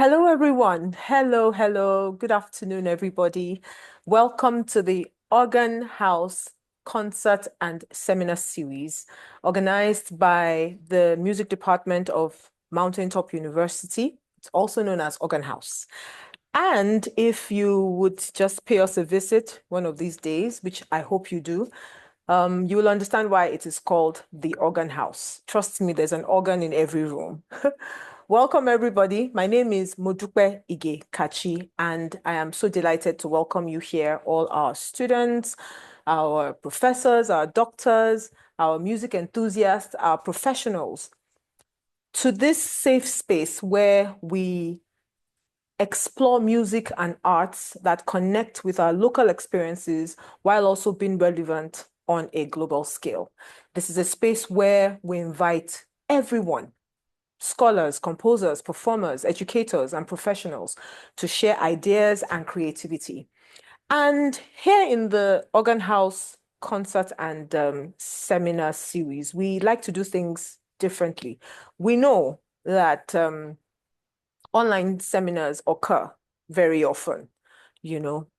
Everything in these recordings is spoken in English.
Hello, everyone. Hello. Good afternoon, everybody. Welcome to the Organ House Concert and Seminar Series, organized by the Music Department of Mountaintop University. It's also known as Organ House. And if you would just pay us a visit one of these days, which I hope you do, you will understand why it is called the Organ House. Trust me, there's an organ in every room. Welcome, everybody. My name is Modupe Kachi, and I am so delighted to welcome you here, all our students, our professors, our doctors, our music enthusiasts, our professionals, to this safe space where we explore music and arts that connect with our local experiences while also being relevant on a global scale. This is a space where we invite everyone, scholars, composers, performers, educators, and professionals, to share ideas and creativity. And here in the Organ House Concert and Seminar Series, we like to do things differently. We know that online seminars occur very often,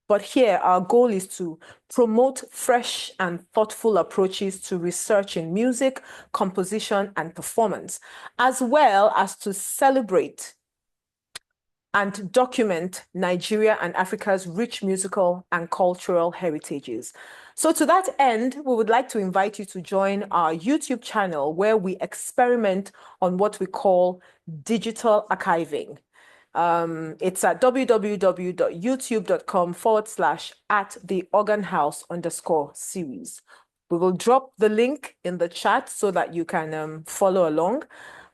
but here our goal is to promote fresh and thoughtful approaches to research in music, composition, and performance, as well as to celebrate and document Nigeria and Africa's rich musical and cultural heritages. So to that end, we would like to invite you to join our YouTube channel where we experiment on what we call digital archiving. It's at www.youtube.com/@the_organ_house_series. We will drop the link in the chat so that you can follow along.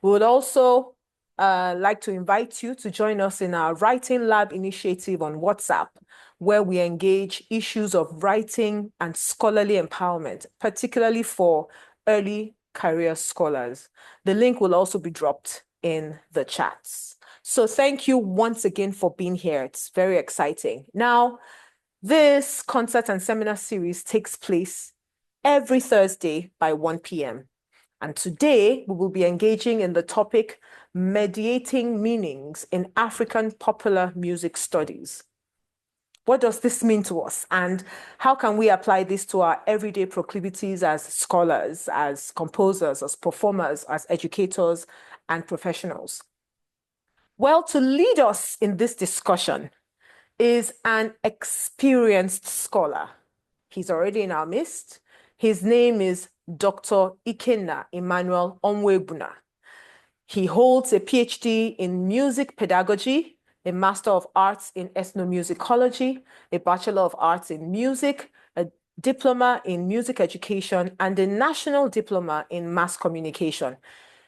We would also like to invite you to join us in our Writing Lab initiative on WhatsApp, where we engage issues of writing and scholarly empowerment, particularly for early career scholars. The link will also be dropped in the chats. So thank you once again for being here. It's very exciting. Now, this concert and seminar series takes place every Thursday by 1 p.m. And today we will be engaging in the topic Mediating Meanings in African Popular Music Studies. What does this mean to us? And how can we apply this to our everyday proclivities as scholars, as composers, as performers, as educators, and professionals? Well, to lead us in this discussion is an experienced scholar. He's already in our midst. His name is Dr. Ikenna Emmanuel Onwuegbuna. He holds a PhD in music pedagogy, a Master of Arts in ethnomusicology, a Bachelor of Arts in music, a diploma in music education, and a national diploma in mass communication.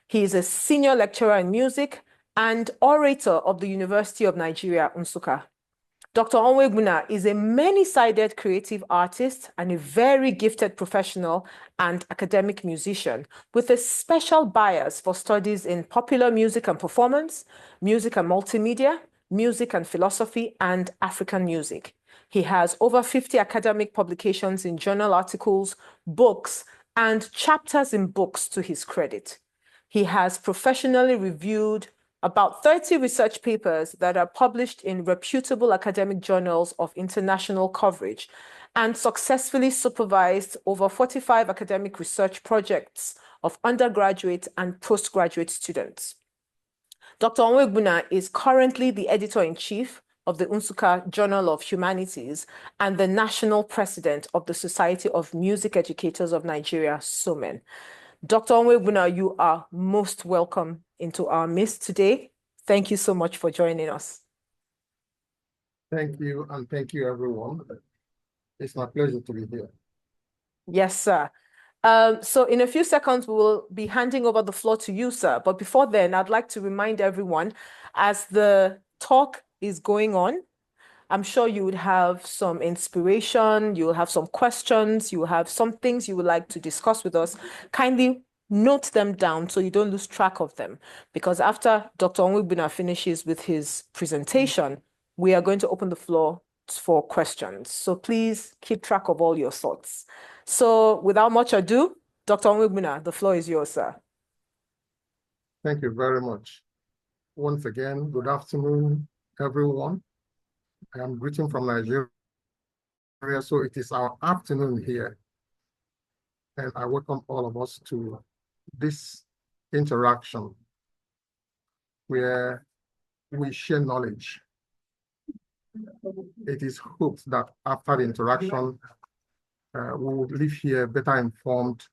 He is a senior lecturer in music and orator of the University of Nigeria, Nsukka. Dr. Onwuegbuna is a many-sided creative artist and a very gifted professional and academic musician with a special bias for studies in popular music and performance, music and multimedia, music and philosophy, and African music. He has over 50 academic publications in journal articles, books, and chapters in books to his credit. He has professionally reviewed about 30 research papers that are published in reputable academic journals of international coverage and successfully supervised over 45 academic research projects of undergraduate and postgraduate students. Dr. Onwuegbuna is currently the editor-in-chief of the Nsukka Journal of Humanities and the national president of the Society of Music Educators of Nigeria, SOMEN. Dr. Onwuegbuna, you are most welcome into our midst today. Thank you so much for joining us. Thank you, and thank you, everyone. It's my pleasure to be here. Yes, sir. So in a few seconds, we will be handing over the floor to you, sir. But before then, I'd like to remind everyone, as the talk is going on, I'm sure you would have some inspiration, you will have some questions, you will have some things you would like to discuss with us. Kindly note them down so you don't lose track of them. Because after Dr. Onwuegbuna finishes with his presentation, we are going to open the floor for questions. So please keep track of all your thoughts. So without much ado, Dr. Onwuegbuna, the floor is yours, sir. Thank you very much. once again, good afternoon, everyone. I am greeting from Nigeria, so it is our afternoon here. And I welcome all of us to this interaction where we share knowledge. It is hoped that after the interaction, we will leave here better informed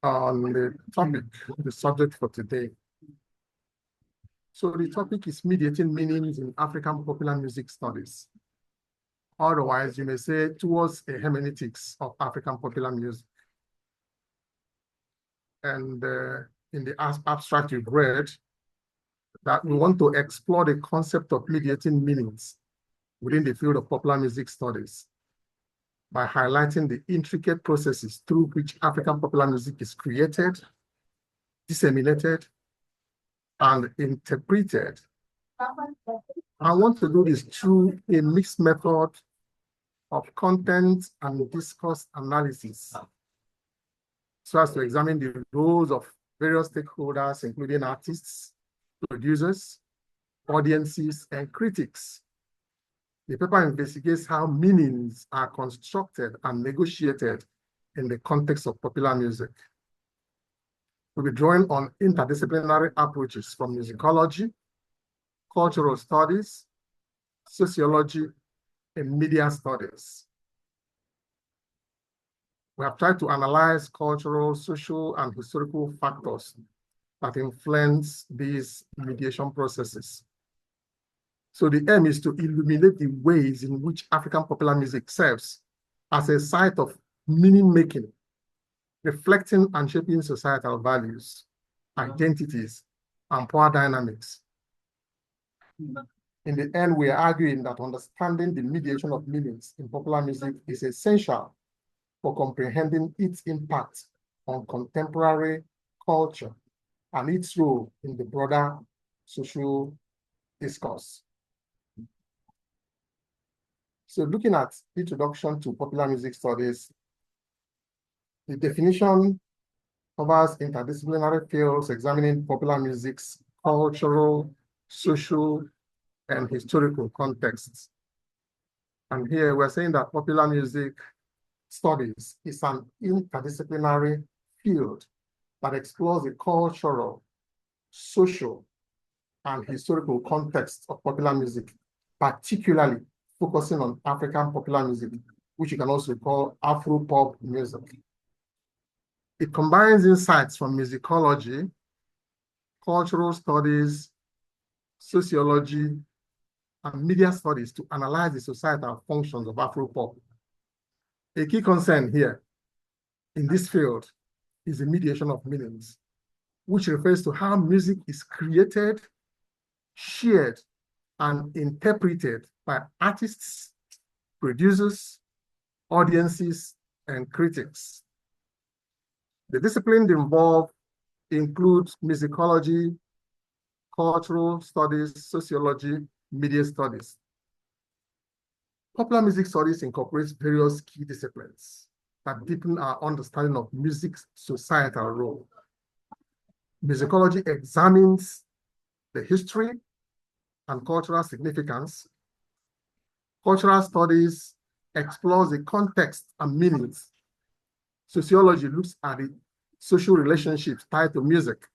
on the topic, the subject for today. So the topic is mediating meanings in African popular music studies. Otherwise, you may say towards a hermeneutics of African popular music. And in the abstract you've read, that we want to explore the concept of mediating meanings within the field of popular music studies by highlighting the intricate processes through which African popular music is created, disseminated, and interpreted. I want to do this through a mixed method of content and discourse analysis, so as to examine the roles of various stakeholders, including artists, producers, audiences, and critics. The paper investigates how meanings are constructed and negotiated in the context of popular music. We'll be drawing on interdisciplinary approaches from musicology, cultural studies, sociology, and media studies. We have tried to analyze cultural, social, and historical factors that influence these mediation processes. So the aim is to illuminate the ways in which African popular music serves as a site of meaning-making, reflecting and shaping societal values, identities, and power dynamics. In the end, we are arguing that understanding the mediation of meanings in popular music is essential for comprehending its impact on contemporary culture and its role in the broader social discourse. So looking at introduction to popular music studies, the definition covers interdisciplinary fields examining popular music's cultural, social, and historical contexts. And here we're saying that popular music studies is an interdisciplinary field that explores the cultural, social, and historical context of popular music, particularly focusing on African popular music, which you can also call Afro-pop music. It combines insights from musicology, cultural studies, sociology, and media studies to analyze the societal functions of Afro-pop. A key concern here in this field is the mediation of meanings, which refers to how music is created, shared, and interpreted by artists, producers, audiences, and critics. The disciplines involved include musicology, cultural studies, sociology, media studies. Popular music studies incorporates various key disciplines that deepen our understanding of music's societal role. Musicology examines the history and cultural significance. Cultural studies explores the context and meanings. Sociology looks at the social relationships tied to music.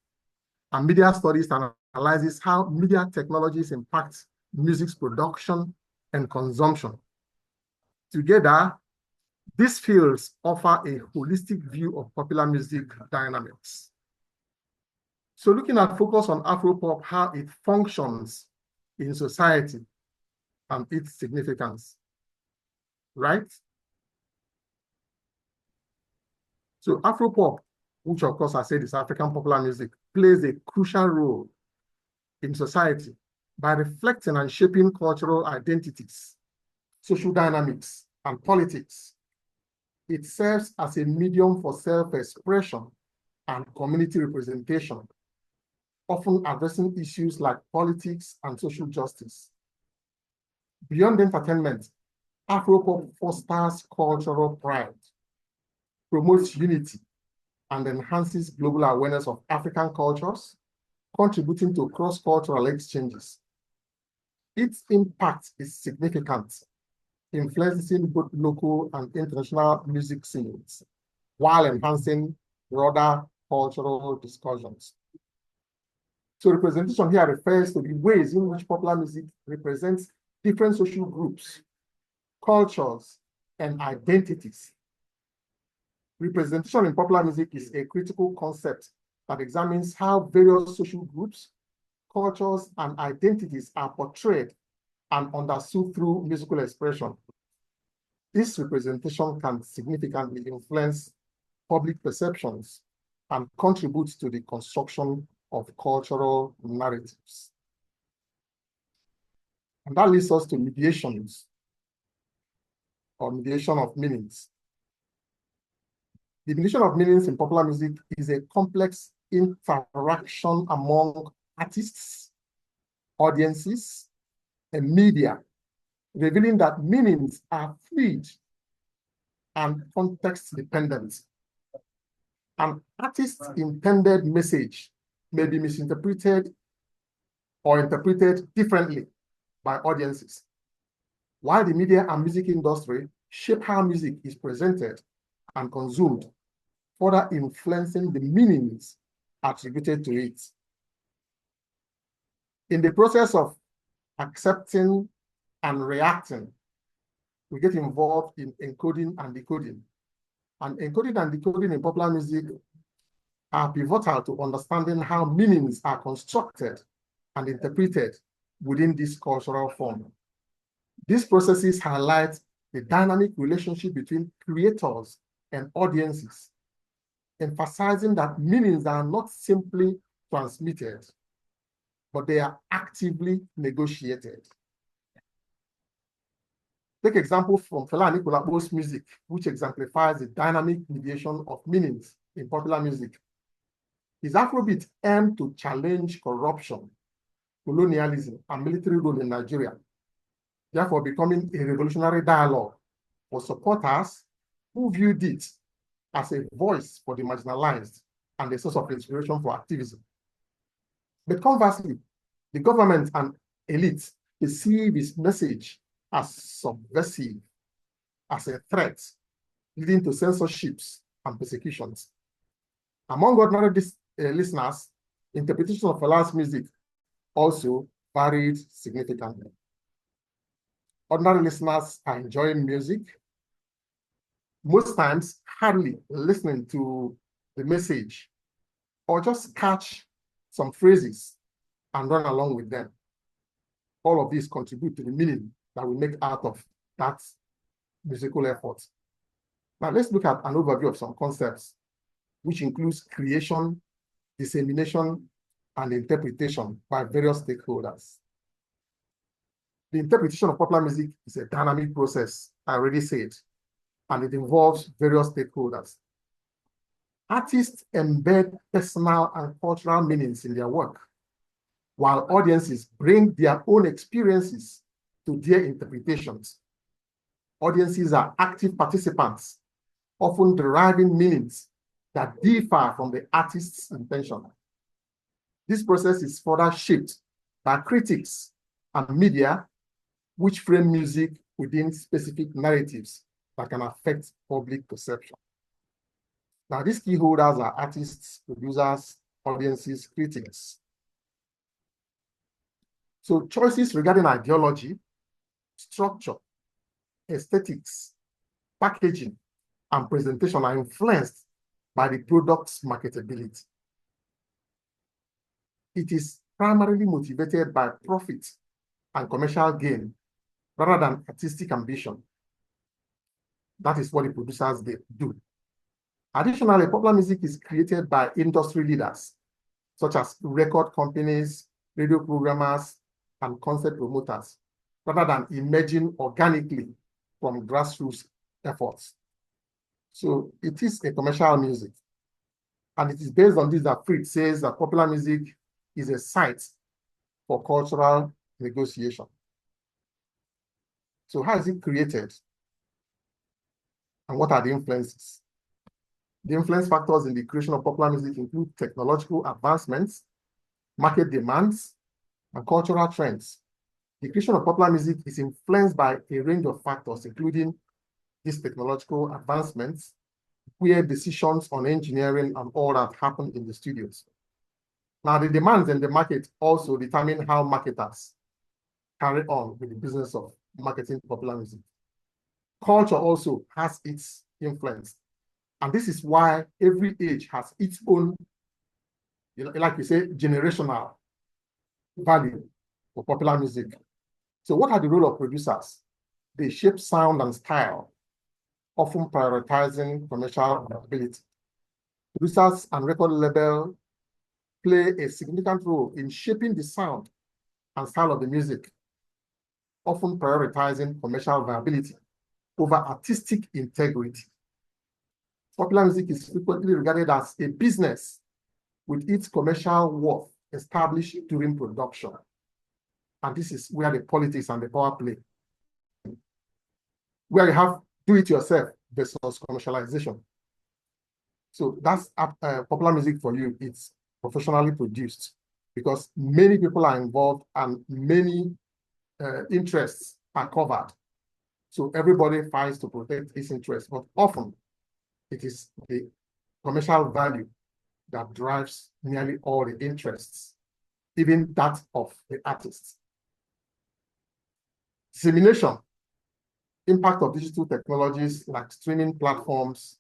And media studies analyzes how media technologies impact music's production and consumption. Together, these fields offer a holistic view of popular music dynamics. So looking at focus on Afro-pop, how it functions in society and its significance, right? So Afro-pop, which of course I said is African popular music, plays a crucial role in society by reflecting and shaping cultural identities, social dynamics, and politics. It serves as a medium for self-expression and community representation, often addressing issues like politics and social justice. Beyond entertainment, Afro-pop fosters cultural pride, promotes unity, and enhances global awareness of African cultures, contributing to cross-cultural exchanges. Its impact is significant, influencing both local and international music scenes, while enhancing broader cultural discussions. So representation here refers to the ways in which popular music represents different social groups, cultures, and identities. Representation in popular music is a critical concept that examines how various social groups, cultures, and identities are portrayed and understood through musical expression. This representation can significantly influence public perceptions and contribute to the construction of cultural narratives. And that leads us to mediations, or mediation of meanings. The mediation of meanings in popular music is a complex interaction among artists, audiences, and media, revealing that meanings are fluid and context-dependent. An artist's intended message may be misinterpreted or interpreted differently by audiences, while the media and music industry shape how music is presented and consumed, further influencing the meanings attributed to it. In the process of accepting and reacting, we get involved in encoding and decoding. And encoding and decoding in popular music are pivotal to understanding how meanings are constructed and interpreted within this cultural form. These processes highlight the dynamic relationship between creators and audiences, emphasizing that meanings are not simply transmitted, but they are actively negotiated. Take example from Fela Anikulapo's music, which exemplifies the dynamic mediation of meanings in popular music. His Afrobeat aimed to challenge corruption, colonialism, and military rule in Nigeria, therefore becoming a revolutionary dialogue for supporters who viewed it as a voice for the marginalized and a source of inspiration for activism. But conversely, the government and elites perceive his message as subversive, as a threat, leading to censorships and persecutions. Among ordinary listeners, interpretation of Fela's music also varied significantly. Ordinary listeners are enjoying music, most times hardly listening to the message, or just catch some phrases and run along with them. All of these contribute to the meaning that we make out of that musical effort. Now let's look at an overview of some concepts, which includes creation, dissemination, and interpretation by various stakeholders. The interpretation of popular music is a dynamic process, I already said, and it involves various stakeholders. Artists embed personal and cultural meanings in their work, while audiences bring their own experiences to their interpretations. Audiences are active participants, often deriving meanings that differ from the artist's intention. This process is further shaped by critics and media, which frame music within specific narratives that can affect public perception. Now, these key holders are artists, producers, audiences, critics. So choices regarding ideology, structure, aesthetics, packaging, and presentation are influenced by the product's marketability. It is primarily motivated by profit and commercial gain rather than artistic ambition. That is what the producers do. Additionally, popular music is created by industry leaders, such as record companies, radio programmers, and concert promoters, rather than emerging organically from grassroots efforts. So it is a commercial music. And it is based on this that Fried says that popular music is a site for cultural negotiation. So how is it created? And what are the influences? The influence factors in the creation of popular music include technological advancements, market demands, and cultural trends. The creation of popular music is influenced by a range of factors, including these technological advancements, where decisions on engineering and all that happen in the studios. Now, the demands in the market also determine how marketers carry on with the business of marketing popular music. Culture also has its influence. And this is why every age has its own, like we say, generational value for popular music. So what are the role of producers? They shape sound and style, often prioritizing commercial ability. Producers and record label play a significant role in shaping the sound and style of the music, often prioritizing commercial viability over artistic integrity. Popular music is frequently regarded as a business with its commercial worth established during production. And this is where the politics and the power play, where you have do-it-yourself versus commercialization. So that's popular music for you. It's professionally produced because many people are involved and many interests are covered. So everybody fights to protect its interests, but often it is the commercial value that drives nearly all the interests, even that of the artists. Dissemination, impact of digital technologies like streaming platforms.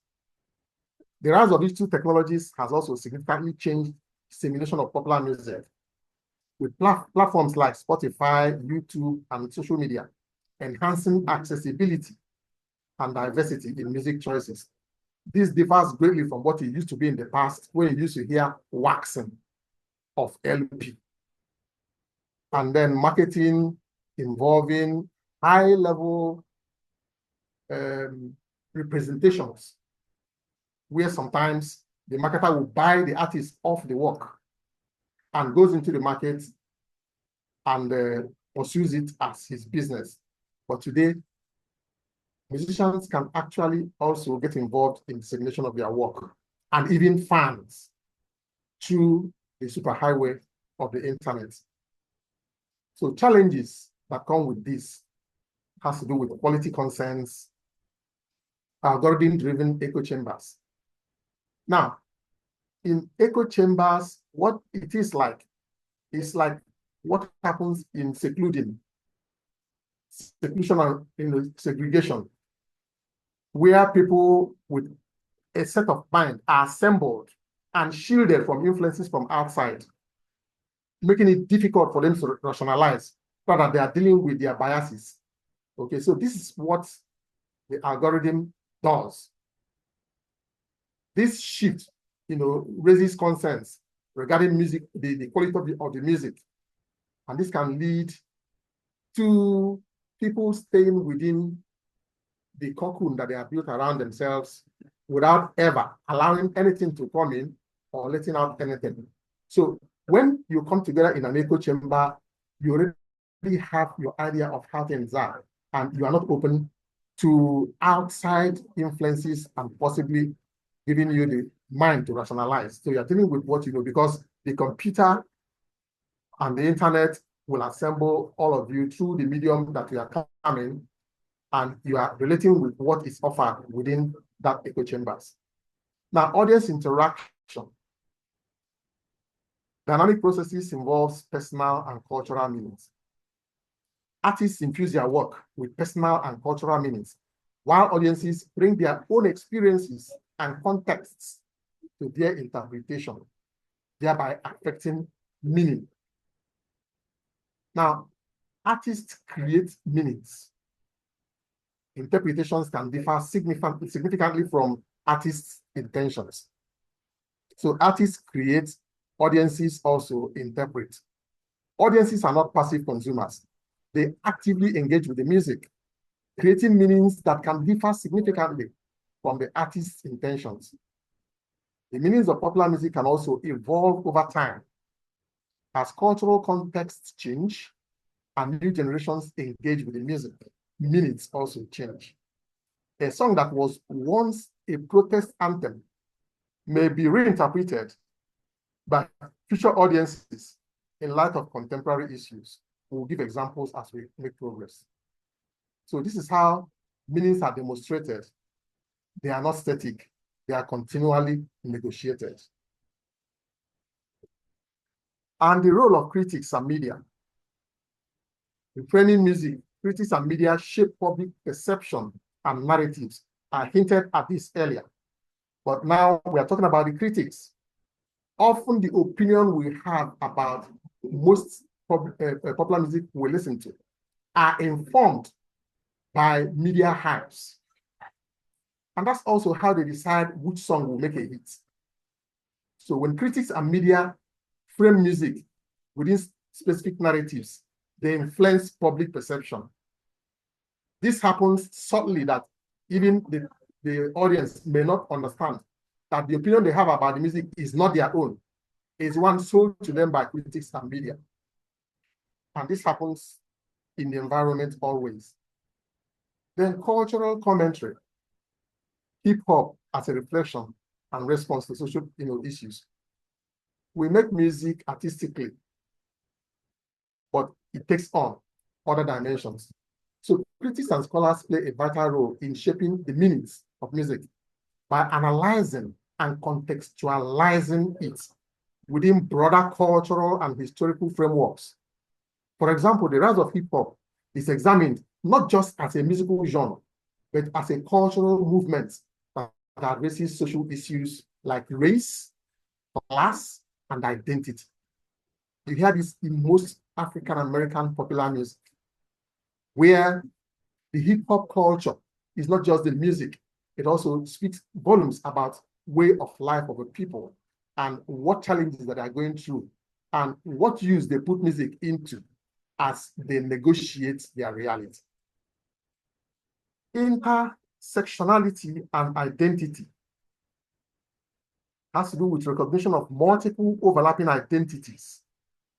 The rise of digital technologies has also significantly changed dissemination of popular music, with platforms like Spotify, YouTube, and social media, enhancing accessibility and diversity in music choices. This differs greatly from what it used to be in the past, when you used to hear waxing of LP. And then marketing involving high-level representations, where sometimes the marketer will buy the artist off the work and goes into the market and pursues it as his business. But today, musicians can actually also get involved in dissemination of their work, and even fans through the superhighway of the internet. So challenges that come with this has to do with quality concerns, algorithm-driven echo chambers. Now, in echo chambers, what it is like what happens in seclusion and segregation, where people with a set of mind are assembled and shielded from influences from outside, making it difficult for them to rationalize, rather they are dealing with their biases. Okay, so this is what the algorithm does. This shift, raises concerns regarding music, the quality of the music, and this can lead to people staying within the cocoon that they have built around themselves without ever allowing anything to come in or letting out anything. So when you come together in an echo chamber, you already have your idea of how things are, and you are not open to outside influences and possibly giving you the mind to rationalize. So you're dealing with what you know, because the computer and the internet will assemble all of you through the medium that you are coming, and you are relating with what is offered within that echo chambers. Now, audience interaction. Dynamic processes involves personal and cultural meanings. Artists infuse their work with personal and cultural meanings, while audiences bring their own experiences and contexts to their interpretation, thereby affecting meaning. Now, artists create meanings. Interpretations can differ significantly from artists' intentions. So artists create, audiences also interpret. Audiences are not passive consumers. They actively engage with the music, creating meanings that can differ significantly from the artist's intentions. The meanings of popular music can also evolve over time as cultural contexts change and new generations engage with the music. Meanings also change. A song that was once a protest anthem may be reinterpreted by future audiences in light of contemporary issues. We'll give examples as we make progress. So this is how meanings are demonstrated. They are not static. They are continually negotiated. And the role of critics and media. In framing music, critics and media shape public perception and narratives. I hinted at this earlier, but now we are talking about the critics. Often the opinion we have about most popular music we listen to are informed by media hypes. And that's also how they decide which song will make a hit. So when critics and media frame music within specific narratives, they influence public perception. This happens subtly that even the audience may not understand that the opinion they have about the music is not their own. It's one sold to them by critics and media. And this happens in the environment always. Then cultural commentary. Hip-hop as a reflection and response to social issues. We make music artistically, but it takes on other dimensions. So critics and scholars play a vital role in shaping the meanings of music by analyzing and contextualizing it within broader cultural and historical frameworks. For example, the rise of hip-hop is examined not just as a musical genre, but as a cultural movement that addresses social issues like race, class, and identity. You hear this in most African-American popular music, where the hip-hop culture is not just the music, it also speaks volumes about way of life of a people and what challenges that they are going through and what use they put music into as they negotiate their reality. Intersectionality and identity has to do with recognition of multiple overlapping identities,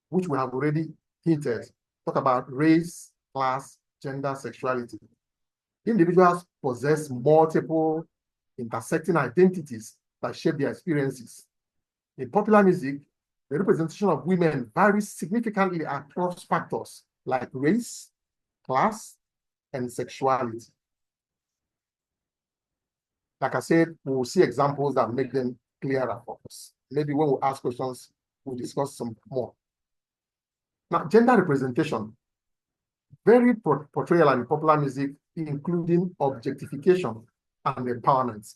which we have already hinted. Talk about race, class, gender, sexuality. Individuals possess multiple intersecting identities that shape their experiences. In popular music, the representation of women varies significantly across factors like race, class, and sexuality. Like I said, we will see examples that make them clearer for us. Maybe when we ask questions, we'll discuss some more. Now, gender representation, very portrayal in popular music, including objectification and empowerment.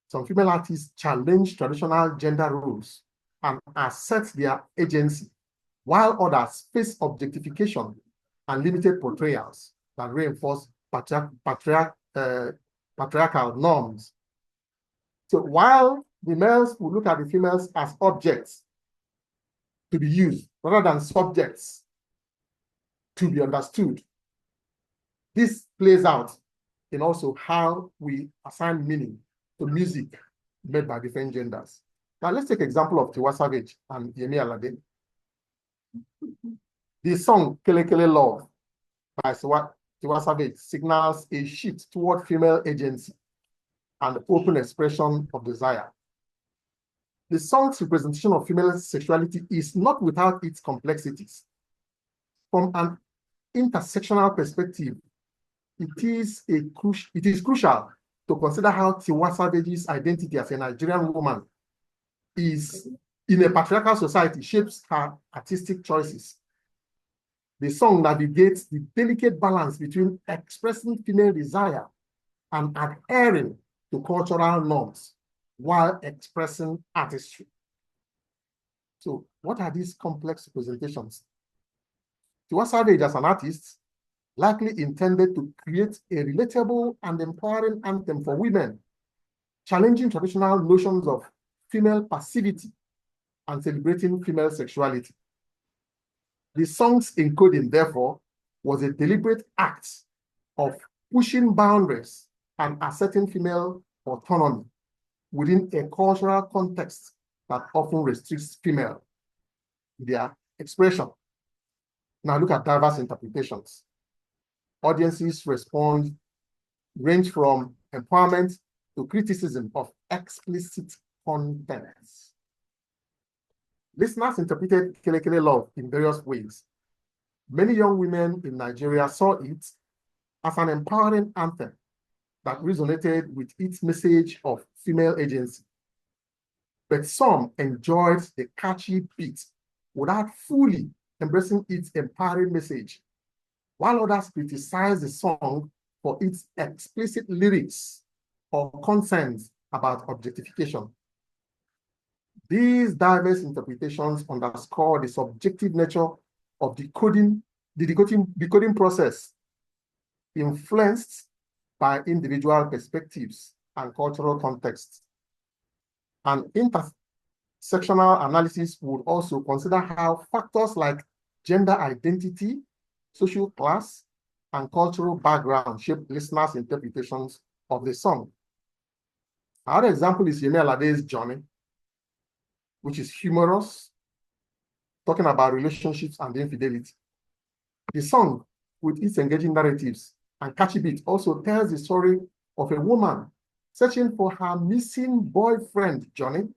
Some female artists challenge traditional gender roles and assert their agency, while others face objectification and limited portrayals that reinforce patriarchal norms. So while the males will look at the females as objects to be used rather than subjects to be understood, this plays out in also how we assign meaning to music made by different genders. Now let's take example of Tiwa Savage and Yemi Alade. The song Kele Kele Love by Tiwa Savage signals a shift toward female agency and open expression of desire. The song's representation of female sexuality is not without its complexities. From an intersectional perspective, it is crucial to consider how Tiwa Savage's identity as a Nigerian woman is, in a patriarchal society, shapes her artistic choices. The song navigates the delicate balance between expressing female desire and adhering to cultural norms while expressing artistry. So what are these complex representations? Tiwa Savage as an artist likely intended to create a relatable and empowering anthem for women, challenging traditional notions of female passivity and celebrating female sexuality. The song's encoding, therefore, was a deliberate act of pushing boundaries and asserting female autonomy within a cultural context that often restricts female their expression. Now look at diverse interpretations. Audiences respond range from empowerment to criticism of explicit contents. Listeners interpreted Kele Kele Love in various ways. Many young women in Nigeria saw it as an empowering anthem that resonated with its message of female agency. But some enjoyed the catchy beat without fully embracing its empowering message, while others criticized the song for its explicit lyrics or concerns about objectification. These diverse interpretations underscore the subjective nature of the decoding process, influenced by individual perspectives and cultural contexts. An intersectional analysis would also consider how factors like gender identity, social class, and cultural background shape listeners' interpretations of the song. Another example is Yemi Alade's Johnny, which is humorous, talking about relationships and infidelity. The song, with its engaging narratives and catchy beat, also tells the story of a woman searching for her missing boyfriend, Johnny,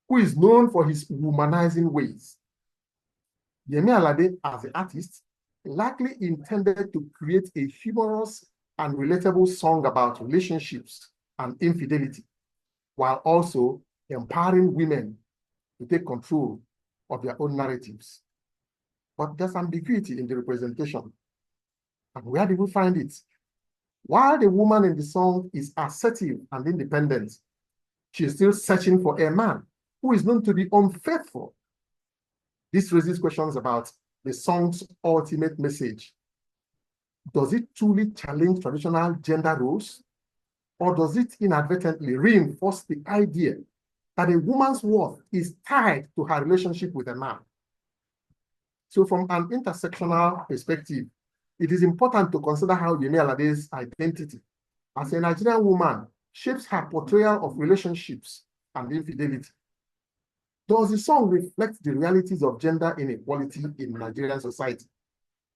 who is known for his womanizing ways. Yemi Alade, as the artist, likely intended to create a humorous and relatable song about relationships and infidelity, while also empowering women to take control of their own narratives. But there's ambiguity in the representation. And where do we find it? While the woman in the song is assertive and independent, she is still searching for a man who is known to be unfaithful. This raises questions about the song's ultimate message. Does it truly challenge traditional gender roles, or does it inadvertently reinforce the idea that a woman's worth is tied to her relationship with a man? So from an intersectional perspective, it is important to consider how Yemi Alade's identity as a Nigerian woman shapes her portrayal of relationships and infidelity. Does the song reflect the realities of gender inequality in Nigerian society,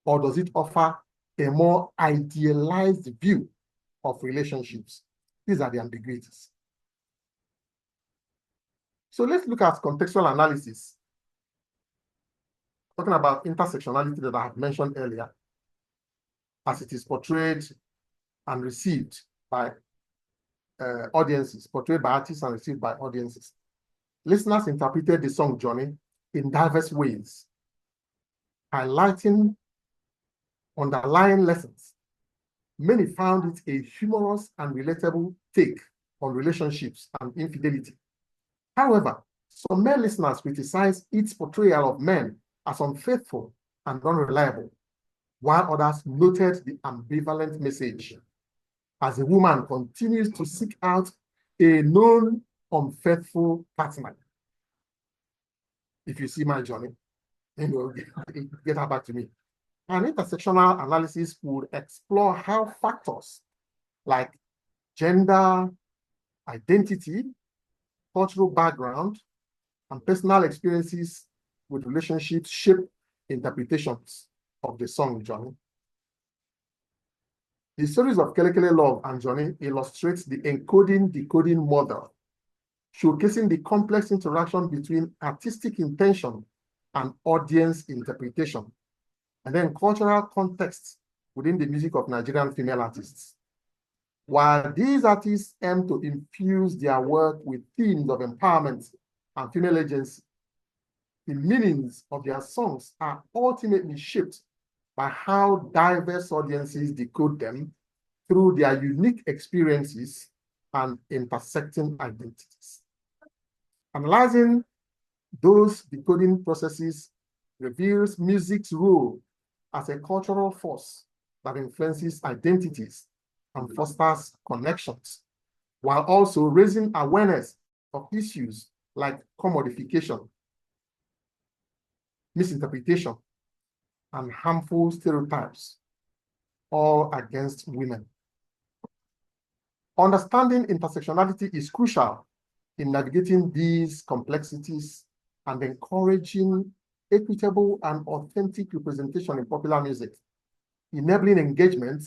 or does it offer a more idealized view of relationships? These are the ambiguities. So let's look at contextual analysis, talking about intersectionality that I have mentioned earlier, as it is portrayed and received by audiences, portrayed by artists and received by audiences. Listeners interpreted the song Johnny in diverse ways, highlighting underlying lessons. Many found it a humorous and relatable take on relationships and infidelity. However, some male listeners criticized its portrayal of men as unfaithful and unreliable, while others noted the ambivalent message as a woman continues to seek out a known unfaithful partner. If you see my journey, then you'll get her back to me. An intersectional analysis would explore how factors like gender, identity, cultural background, and personal experiences with relationships shape interpretations of the song Johnny. The stories of Kele Kele Love and Johnny illustrates the encoding-decoding model, showcasing the complex interaction between artistic intention and audience interpretation, and then cultural context within the music of Nigerian female artists. While these artists aim to infuse their work with themes of empowerment and female agency, the meanings of their songs are ultimately shaped by how diverse audiences decode them through their unique experiences and intersecting identities. Analyzing those decoding processes reveals music's role as a cultural force that influences identities and fosters connections, while also raising awareness of issues like commodification, misinterpretation, and harmful stereotypes, all against women. Understanding intersectionality is crucial in navigating these complexities and encouraging equitable and authentic representation in popular music, enabling engagement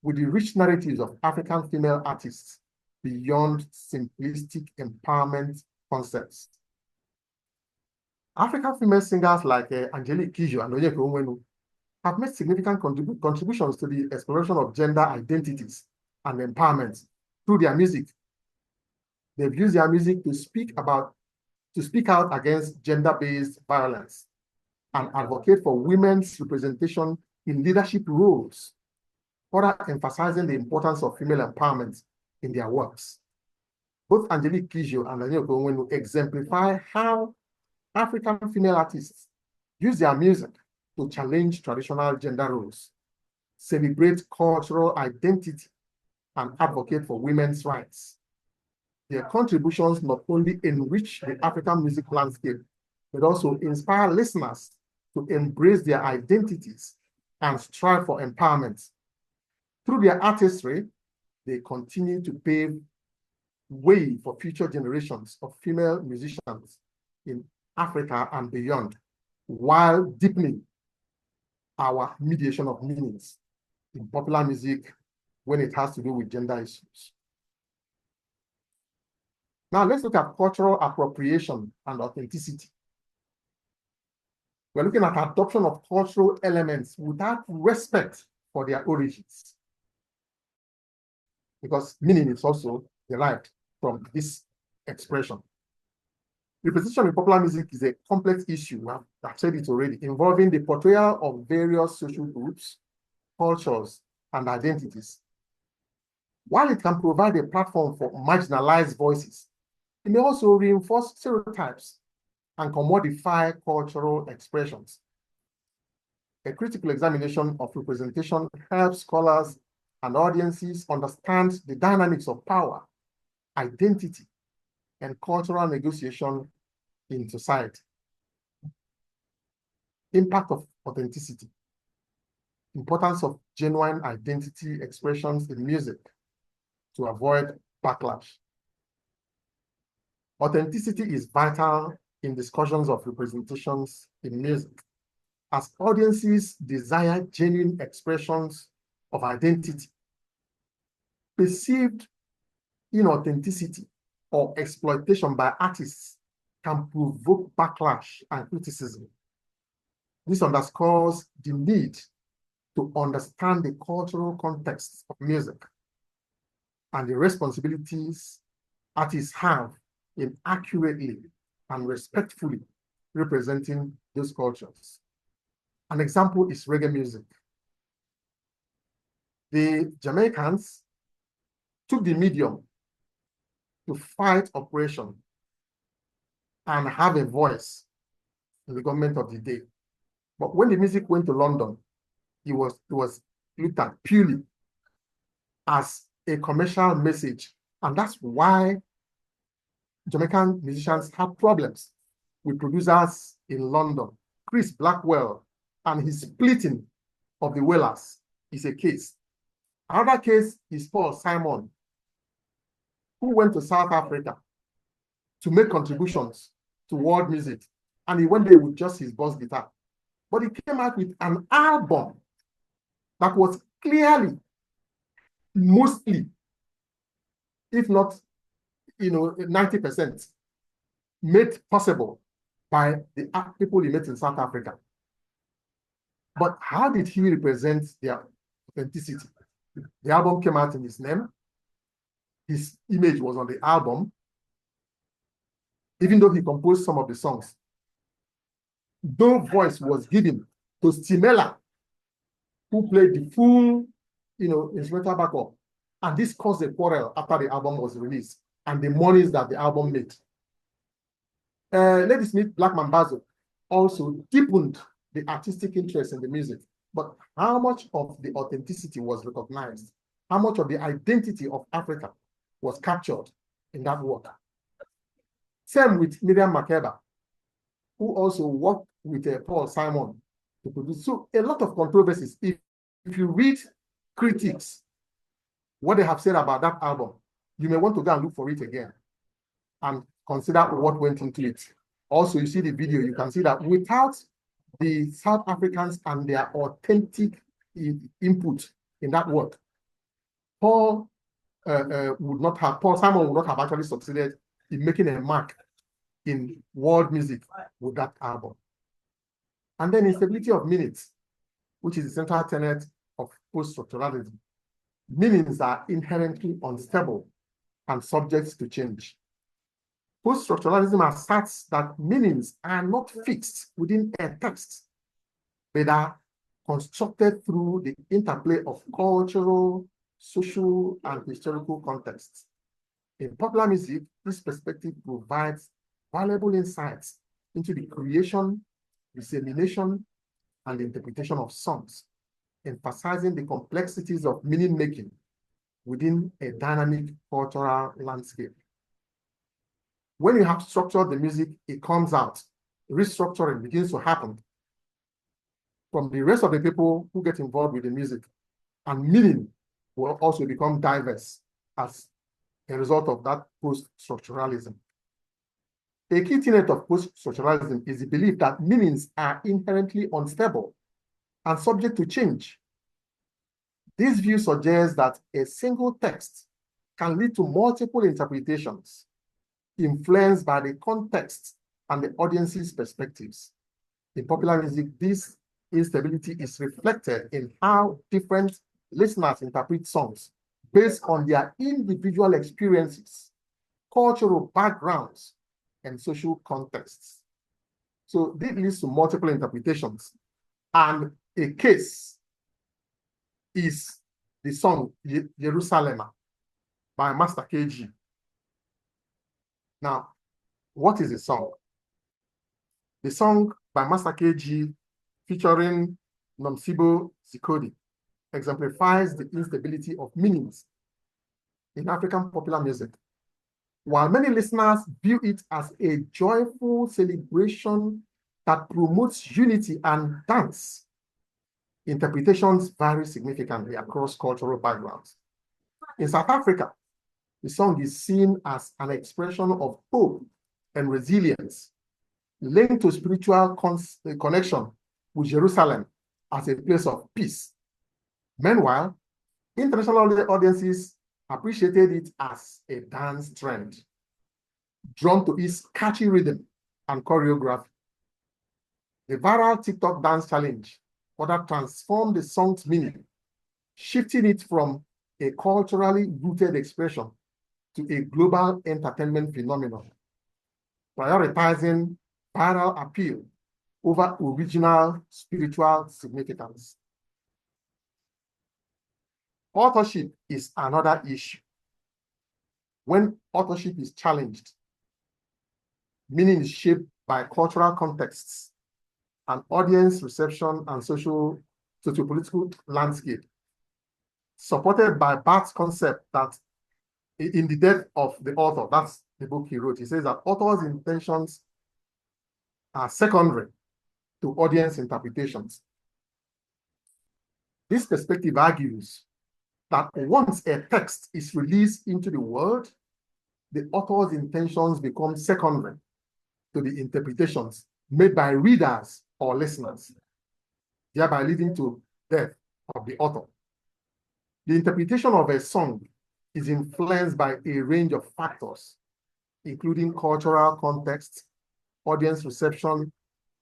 with the rich narratives of African female artists beyond simplistic empowerment concepts. African female singers like Angelique Kidjo and Modupe Onwuegbuna have made significant contributions to the exploration of gender identities and empowerment through their music. They've used their music to speak out against gender-based violence and advocate for women's representation in leadership roles, further emphasizing the importance of female empowerment in their works. Both Angelique Kidjo and Modupe Onwuegbuna exemplify how African female artists use their music to challenge traditional gender roles, celebrate cultural identity, and advocate for women's rights. Their contributions not only enrich the African music landscape, but also inspire listeners to embrace their identities and strive for empowerment. Through their artistry, they continue to pave way for future generations of female musicians in Africa and beyond, while deepening our mediation of meanings in popular music when it has to do with gender issues. Now let's look at cultural appropriation and authenticity. We're looking at adoption of cultural elements without respect for their origins, because meaning is also derived from this expression. Representation in popular music is a complex issue, I've said it already, involving the portrayal of various social groups, cultures, and identities. While it can provide a platform for marginalized voices, it may also reinforce stereotypes and commodify cultural expressions. A critical examination of representation helps scholars and audiences understand the dynamics of power, identity, and cultural negotiation in society. Impact of authenticity. Importance of genuine identity expressions in music to avoid backlash. Authenticity is vital in discussions of representations in music, as audiences desire genuine expressions of identity. Perceived inauthenticity or exploitation by artists can provoke backlash and criticism. This underscores the need to understand the cultural context of music and the responsibilities artists have in accurately and respectfully representing those cultures. An example is reggae music. The Jamaicans took the medium to fight oppression and have a voice in the government of the day. But when the music went to London, it was looked at purely as a commercial message. And that's why Jamaican musicians have problems with producers in London. Chris Blackwell and his splitting of the Wailers is a case. Another case is Paul Simon, who went to South Africa to make contributions to world music. And he went there with just his bass guitar. But he came out with an album that was clearly, mostly, if not 90%, made possible by the people he met in South Africa. But how did he represent their authenticity? The album came out in his name. His image was on the album, even though he composed some of the songs. No voice was given to Stimela, who played the full, instrumental backup. And this caused a quarrel after the album was released and the monies that the album made. Lady Smith Black Mambazo also deepened the artistic interest in the music. But how much of the authenticity was recognized? How much of the identity of Africa was captured in that work? Same with Miriam Makeba, who also worked with Paul Simon to produce. So a lot of controversies. If you read critics, what they have said about that album, you may want to go and look for it again and consider what went into it. Also, you see the video, you can see that without the South Africans and their authentic input in that work, Paul Simon would not have actually succeeded in making a mark in world music with that album. And then instability of meanings, which is the central tenet of post-structuralism. Meanings are inherently unstable and subject to change. Post-structuralism asserts that meanings are not fixed within a text, but are constructed through the interplay of cultural, social, and historical contexts. In popular music, this perspective provides valuable insights into the creation, dissemination, and interpretation of songs, emphasizing the complexities of meaning-making within a dynamic cultural landscape. When you have structured the music, it comes out. Restructuring begins to happen from the rest of the people who get involved with the music, and meaning will also become diverse as a result of that post-structuralism. A key tenet of post-structuralism is the belief that meanings are inherently unstable and subject to change. This view suggests that a single text can lead to multiple interpretations, influenced by the context and the audience's perspectives. In popular music, this instability is reflected in how different listeners interpret songs based on their individual experiences, cultural backgrounds, and social contexts. So this leads to multiple interpretations. And a case is the song Jerusalem by Master KG. Now, what is the song? The song by Master KG featuring Nomsibo Zikodi exemplifies the instability of meanings in African popular music. While many listeners view it as a joyful celebration that promotes unity and dance, interpretations vary significantly across cultural backgrounds. In South Africa, the song is seen as an expression of hope and resilience, linked to spiritual connection with Jerusalem as a place of peace. Meanwhile, international audiences appreciated it as a dance trend, drawn to its catchy rhythm and choreography. The viral TikTok dance challenge further transformed the song's meaning, shifting it from a culturally rooted expression to a global entertainment phenomenon, prioritizing viral appeal over original spiritual significance. Authorship is another issue. When authorship is challenged, meaning is shaped by cultural contexts and audience reception and socio-political landscape, supported by Barth's concept that in The Death of the Author, that's the book he wrote, he says that authors' intentions are secondary to audience interpretations. This perspective argues that once a text is released into the world, the author's intentions become secondary to the interpretations made by readers or listeners, thereby leading to death of the author. The interpretation of a song is influenced by a range of factors, including cultural context, audience reception,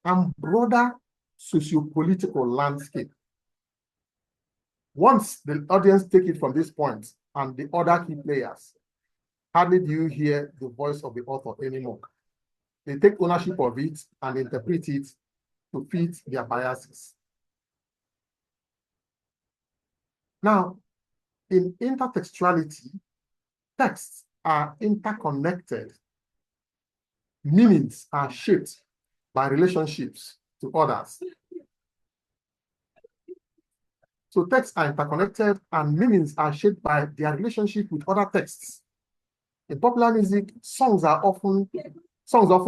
and broader socio-political landscape. Once the audience take it from this point and the other key players, hardly do you hear the voice of the author anymore. They take ownership of it and interpret it to fit their biases. Now, in intertextuality, texts are interconnected. Meanings are shaped by relationships to others. So texts are interconnected and meanings are shaped by their relationship with other texts. In popular music, songs often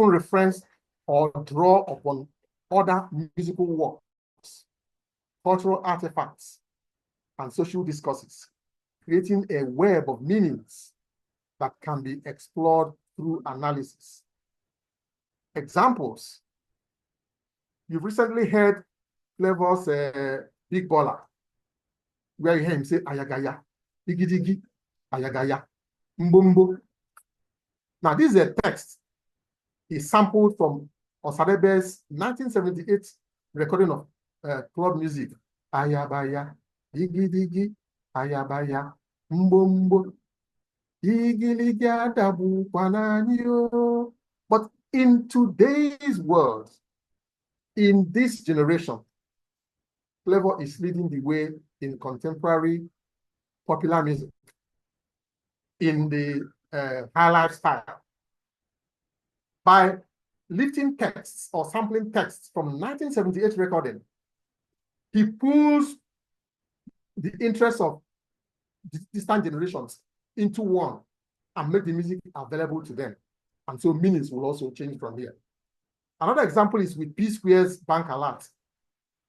reference or draw upon other musical works, cultural artifacts, and social discourses, creating a web of meanings that can be explored through analysis. Examples: you've recently heard Flavor's Big Baller, where you hear him say ayagaya, digidigi, ayagaya, mbombo. Now, this is a text is sampled from Osadebe's 1978 recording of club music. Ayabaya, digi digi, ayabaya, mbo mbo, digi ligi adabu kwananyo. But in today's world, in this generation, flavor is leading the way in contemporary popular music, in the high lifestyle, by lifting texts or sampling texts from 1978 recording. He pulls the interests of distant generations into one and make the music available to them. And so meanings will also change from here. Another example is with P Square's Bank Alert.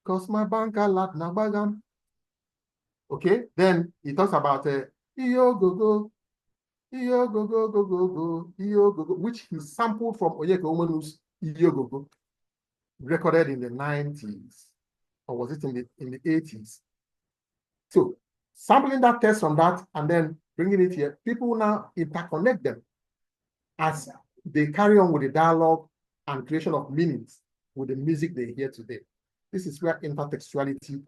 Cause my bank alert na bagam. Okay, then he talks about iyo go go, iyo go go go go go, iyo go go, which he sampled from Onyeka Omenu's Iyo go go, recorded in the 90s, or was it in the 80s? So sampling that text from that and then bringing it here, people now interconnect them as they carry on with the dialogue and creation of meanings with the music they hear today. This is where intertextuality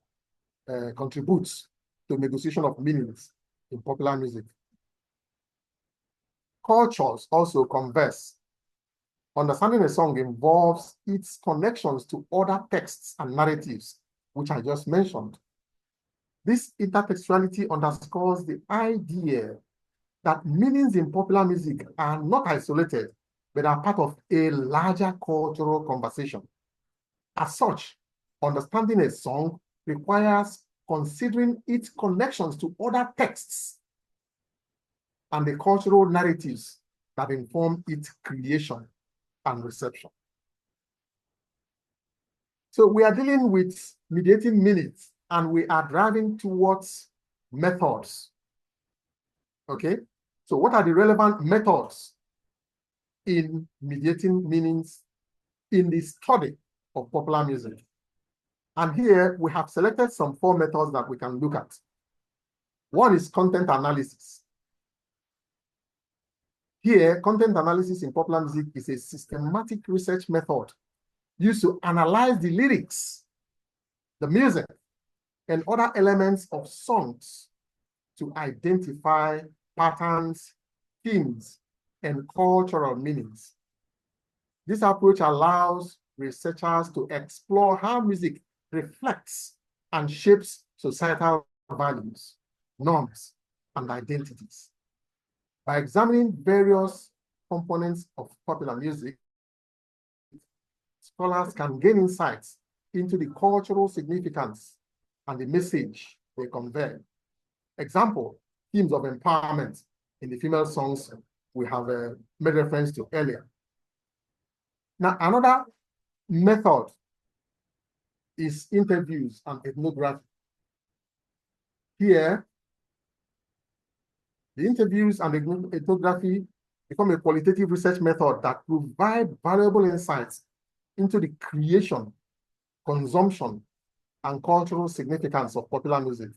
contributes to negotiation of meanings in popular music. Cultures also converse. Understanding a song involves its connections to other texts and narratives, which I just mentioned. This intertextuality underscores the idea that meanings in popular music are not isolated, but are part of a larger cultural conversation. As such, understanding a song requires considering its connections to other texts and the cultural narratives that inform its creation and reception. So we are dealing with mediating meanings, and we are driving towards methods. Okay, so what are the relevant methods in mediating meanings in the study of popular music? And here we have selected some 4 methods that we can look at. One is content analysis. Here, content analysis in popular music is a systematic research method used to analyze the lyrics, the music, and other elements of songs to identify patterns, themes, and cultural meanings. This approach allows researchers to explore how music reflects and shapes societal values, norms, and identities. By examining various components of popular music, scholars can gain insights into the cultural significance and the message they convey. Example, themes of empowerment in the female songs we have made reference to earlier. Now, another method is interviews and ethnography. Here, the interviews and ethnography become a qualitative research method that provide valuable insights into the creation, consumption, and cultural significance of popular music.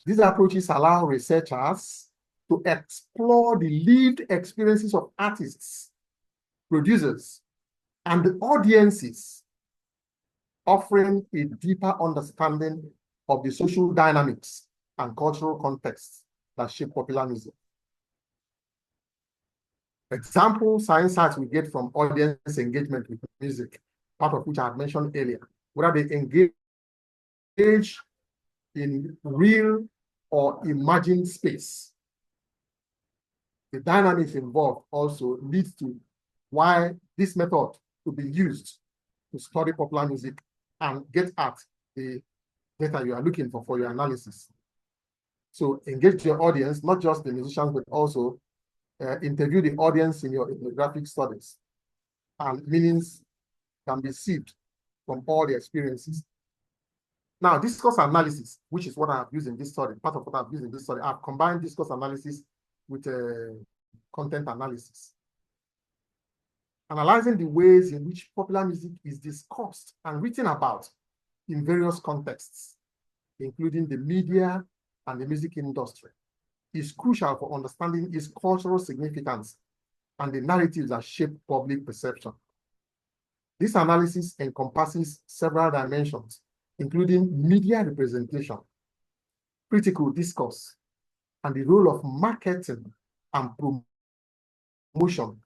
These approaches allow researchers to explore the lived experiences of artists, producers, and the audiences, offering a deeper understanding of the social dynamics and cultural contexts that shape popular music. Examples are insights we get from audience engagement with music, part of which I had mentioned earlier, whether they engage in real or imagined space. The dynamics involved also leads to why this method could be used to study popular music and get at the data you are looking for your analysis. So engage your audience, not just the musicians, but also interview the audience in your ethnographic studies. And meanings can be sieved from all the experiences. Now, discourse analysis, which is what I have used in this study, part of what I've used in this study, I've combined discourse analysis with content analysis. Analyzing the ways in which popular music is discussed and written about in various contexts, including the media and the music industry, is crucial for understanding its cultural significance and the narratives that shape public perception. This analysis encompasses several dimensions, including media representation, critical discourse, and the role of marketing and promotion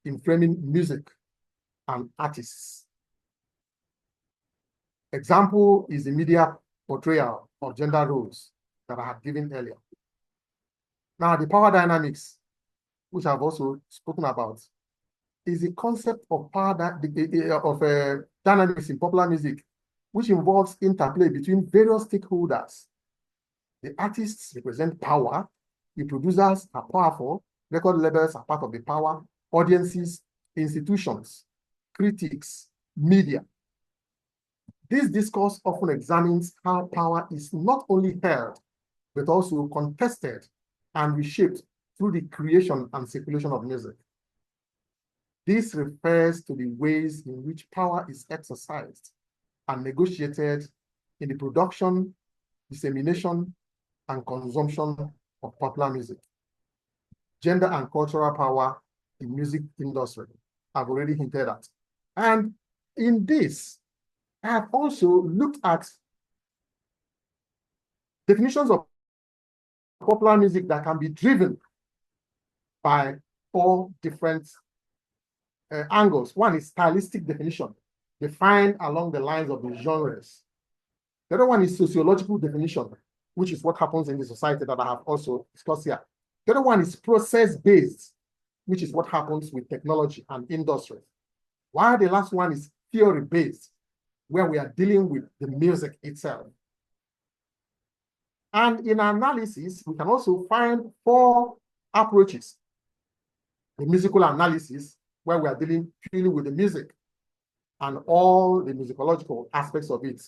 in framing music and artists. Example is the media portrayal of gender roles that I have given earlier. Now, the power dynamics, which I've also spoken about, is the concept of dynamics in popular music, which involves interplay between various stakeholders. The artists represent power, the producers are powerful, record labels are part of the power, audiences, institutions, critics, media. This discourse often examines how power is not only held, but also contested and reshaped through the creation and circulation of music. This refers to the ways in which power is exercised and negotiated in the production, dissemination, and consumption of popular music. Gender and cultural power in music industry, I've already hinted at. And in this, I have also looked at definitions of popular music that can be driven by 4 different angles. One is stylistic definition, defined along the lines of the genres. The other one is sociological definition, which is what happens in the society that I have also discussed here. The other one is process-based, which is what happens with technology and industry. While the last one is theory-based, where we are dealing with the music itself. And in analysis, we can also find 4 approaches. The musical analysis, where we are dealing purely with the music and all the musicological aspects of it.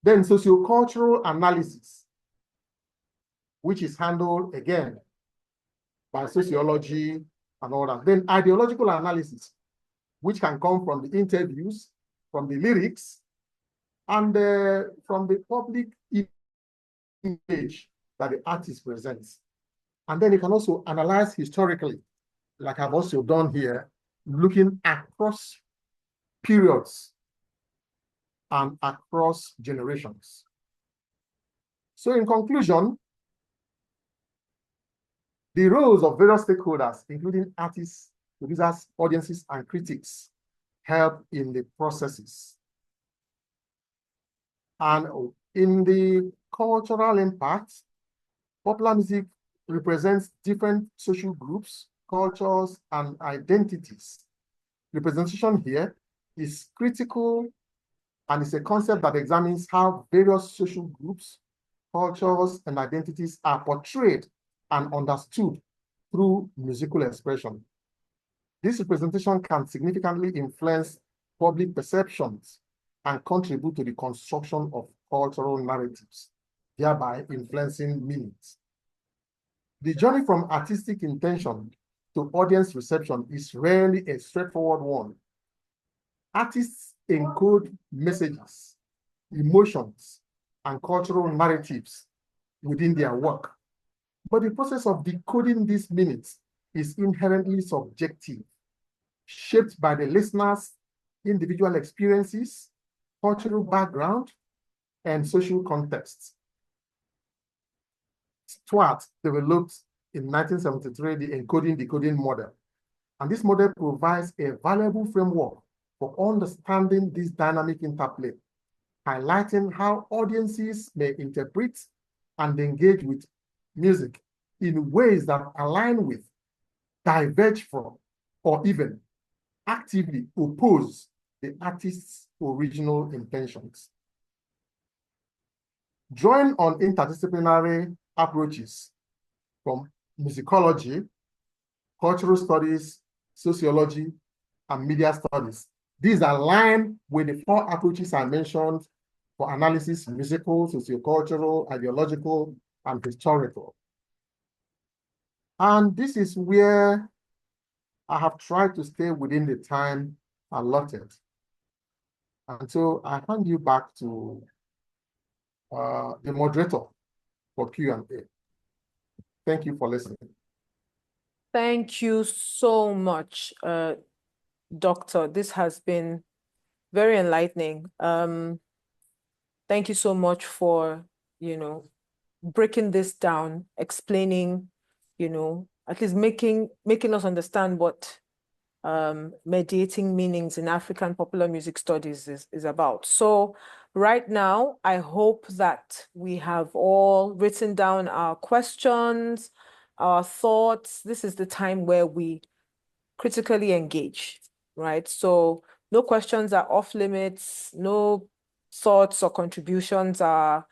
Then sociocultural analysis, which is handled again by sociology and all that. Then ideological analysis, which can come from the interviews, from the lyrics, and from the public image that the artist presents. And then you can also analyze historically, like I've also done here, looking across periods and across generations. So in conclusion, the roles of various stakeholders, including artists, producers, audiences, and critics, help in the processes. And in the cultural impact, popular music represents different social groups, cultures, and identities. Representation here is critical, and it's a concept that examines how various social groups, cultures, and identities are portrayed and understood through musical expression. This representation can significantly influence public perceptions and contribute to the construction of cultural narratives, thereby influencing meanings. The journey from artistic intention to audience reception is rarely a straightforward one. Artists encode messages, emotions, and cultural narratives within their work. But the process of decoding these meanings is inherently subjective, shaped by the listener's individual experiences, cultural background, and social context. Stuart developed in 1973 the encoding-decoding model, and this model provides a valuable framework for understanding this dynamic interplay, highlighting how audiences may interpret and engage with music in ways that align with, diverge from, or even actively oppose the artist's original intentions. Drawing on interdisciplinary approaches from musicology, cultural studies, sociology, and media studies, these align with the 4 approaches I mentioned for analysis: musical, sociocultural, ideological, and historical. And this is where I have tried to stay within the time allotted. And so I hand you back to the moderator for Q&A. Thank you for listening. Thank you so much, Doctor. This has been very enlightening. Thank you so much for, breaking this down, explaining, at least making us understand what mediating meanings in African popular music studies is about. So right now, I hope that we have all written down our questions, our thoughts. This is the time where we critically engage, right? So no questions are off limits, no thoughts or contributions are,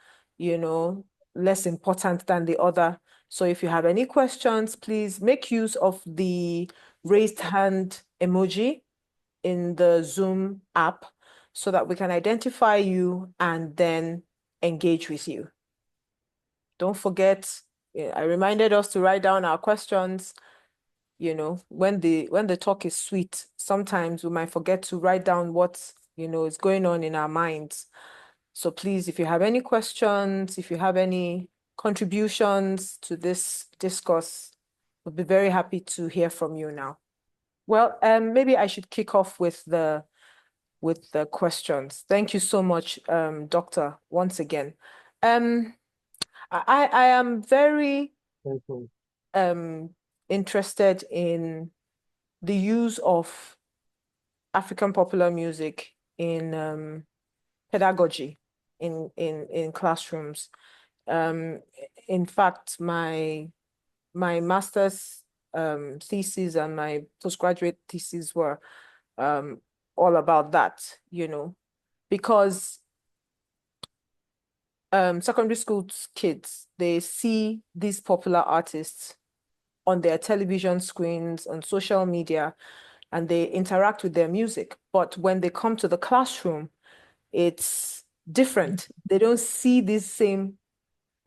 less important than the other. So if you have any questions, please make use of the raised hand emoji in the Zoom app so that we can identify you and then engage with you. Don't forget, I reminded us to write down our questions. When the talk is sweet, sometimes we might forget to write down what, is going on in our minds. So please, if you have any questions, if you have any contributions to this discourse, we'll be very happy to hear from you now. Well, maybe I should kick off with the questions. Thank you so much, Doctor, once again. I am very interested in the use of African popular music in pedagogy in classrooms. In fact, my master's thesis and my postgraduate thesis were all about that, because secondary school kids, they see these popular artists on their television screens, on social media, and they interact with their music. But when they come to the classroom, it's different. They don't see this same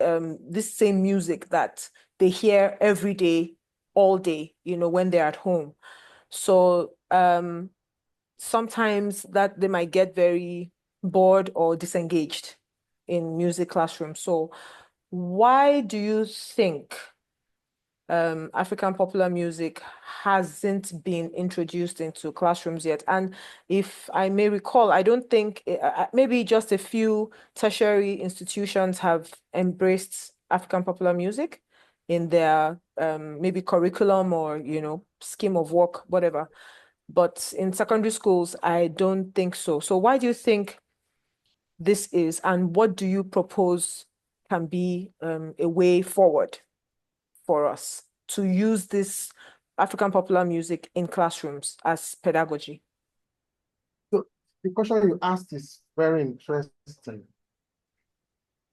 music that they hear every day, all day, when they're at home. So sometimes that they might get very bored or disengaged in music classrooms. So why do you think African popular music hasn't been introduced into classrooms yet? And if I may recall, I don't think maybe just a few tertiary institutions have embraced African popular music in their maybe curriculum or scheme of work, whatever. But in secondary schools, I don't think so. So why do you think this is, and what do you propose can be a way forward for us to use this African popular music in classrooms as pedagogy? So the question you asked is very interesting.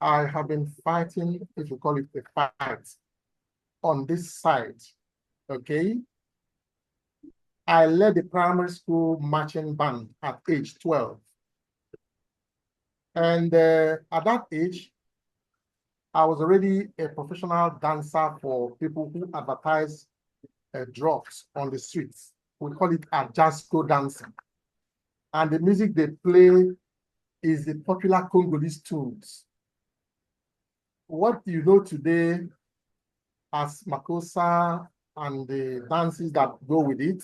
I have been fighting, if you call it a fight, on this side, okay? I led the primary school marching band at age 12. And at that age, I was already a professional dancer for people who advertise drugs on the streets. We call it a jazzco dancing. And the music they play is the popular Congolese tunes. What you know today as Makossa and the dances that go with it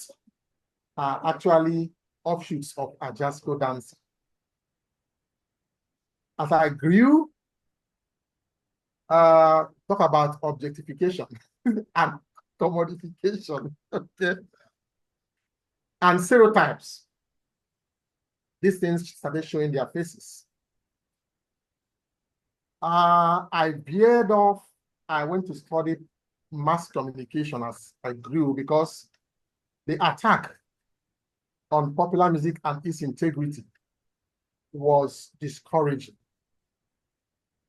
are actually offshoots of Ajasco dancing. As I grew, talk about objectification and commodification, okay, and stereotypes. These things started showing their faces. I veered off. I went to study mass communication as I grew because the attack on popular music and its integrity was discouraging.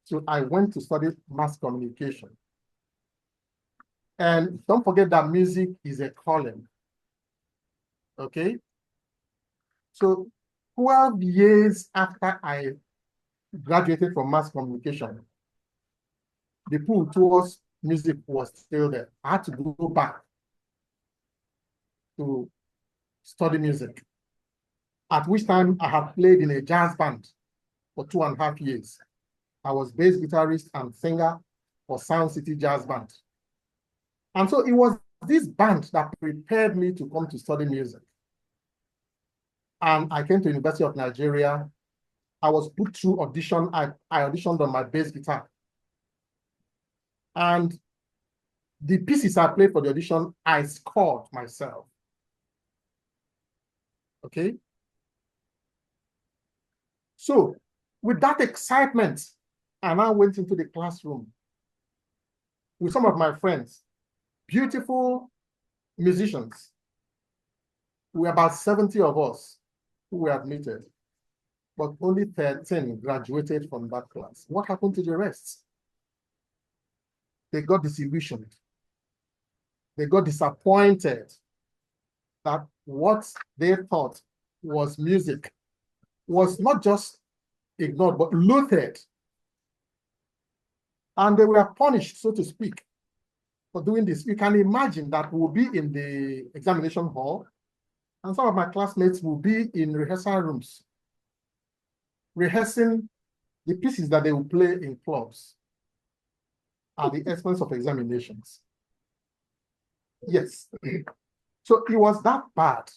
So I went to study mass communication. And don't forget that music is a calling. Okay? So 12 years after I graduated from mass communication, the pull towards music was still there. I had to go back to study music, at which time I had played in a jazz band for 2.5 years. I was bass guitarist and singer for Sound City Jazz Band. And so it was this band that prepared me to come to study music. And I came to University of Nigeria. I was put through audition. I auditioned on my bass guitar. And the pieces I played for the audition, I scored myself. Okay? So with that excitement, I now went into the classroom with some of my friends, beautiful musicians. We were about 70 of us who were admitted, but only 13 graduated from that class. What happened to the rest? They got disillusioned. They got disappointed that what they thought was music was not just ignored, but loathed. And they were punished, so to speak, for doing this. You can imagine that we'll be in the examination hall, and some of my classmates will be in rehearsal rooms, rehearsing the pieces that they will play in clubs at the expense of examinations. Yes. So it was that bad.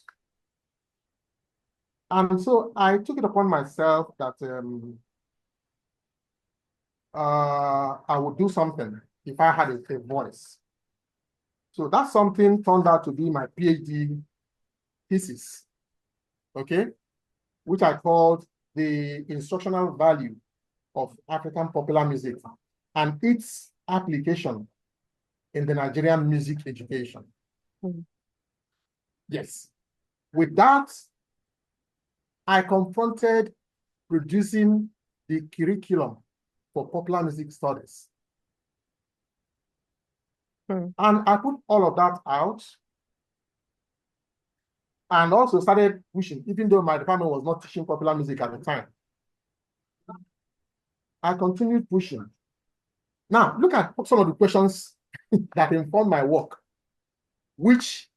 And so I took it upon myself that I would do something if I had a voice. So that something turned out to be my PhD thesis, okay, which I called the instructional value of African popular music and its application in the Nigerian music education. Mm-hmm. Yes. With that, I confronted producing the curriculum for popular music studies. And I put all of that out and also started pushing, even though my department was not teaching popular music at the time. I continued pushing. Now, look at some of the questions that inform my work, which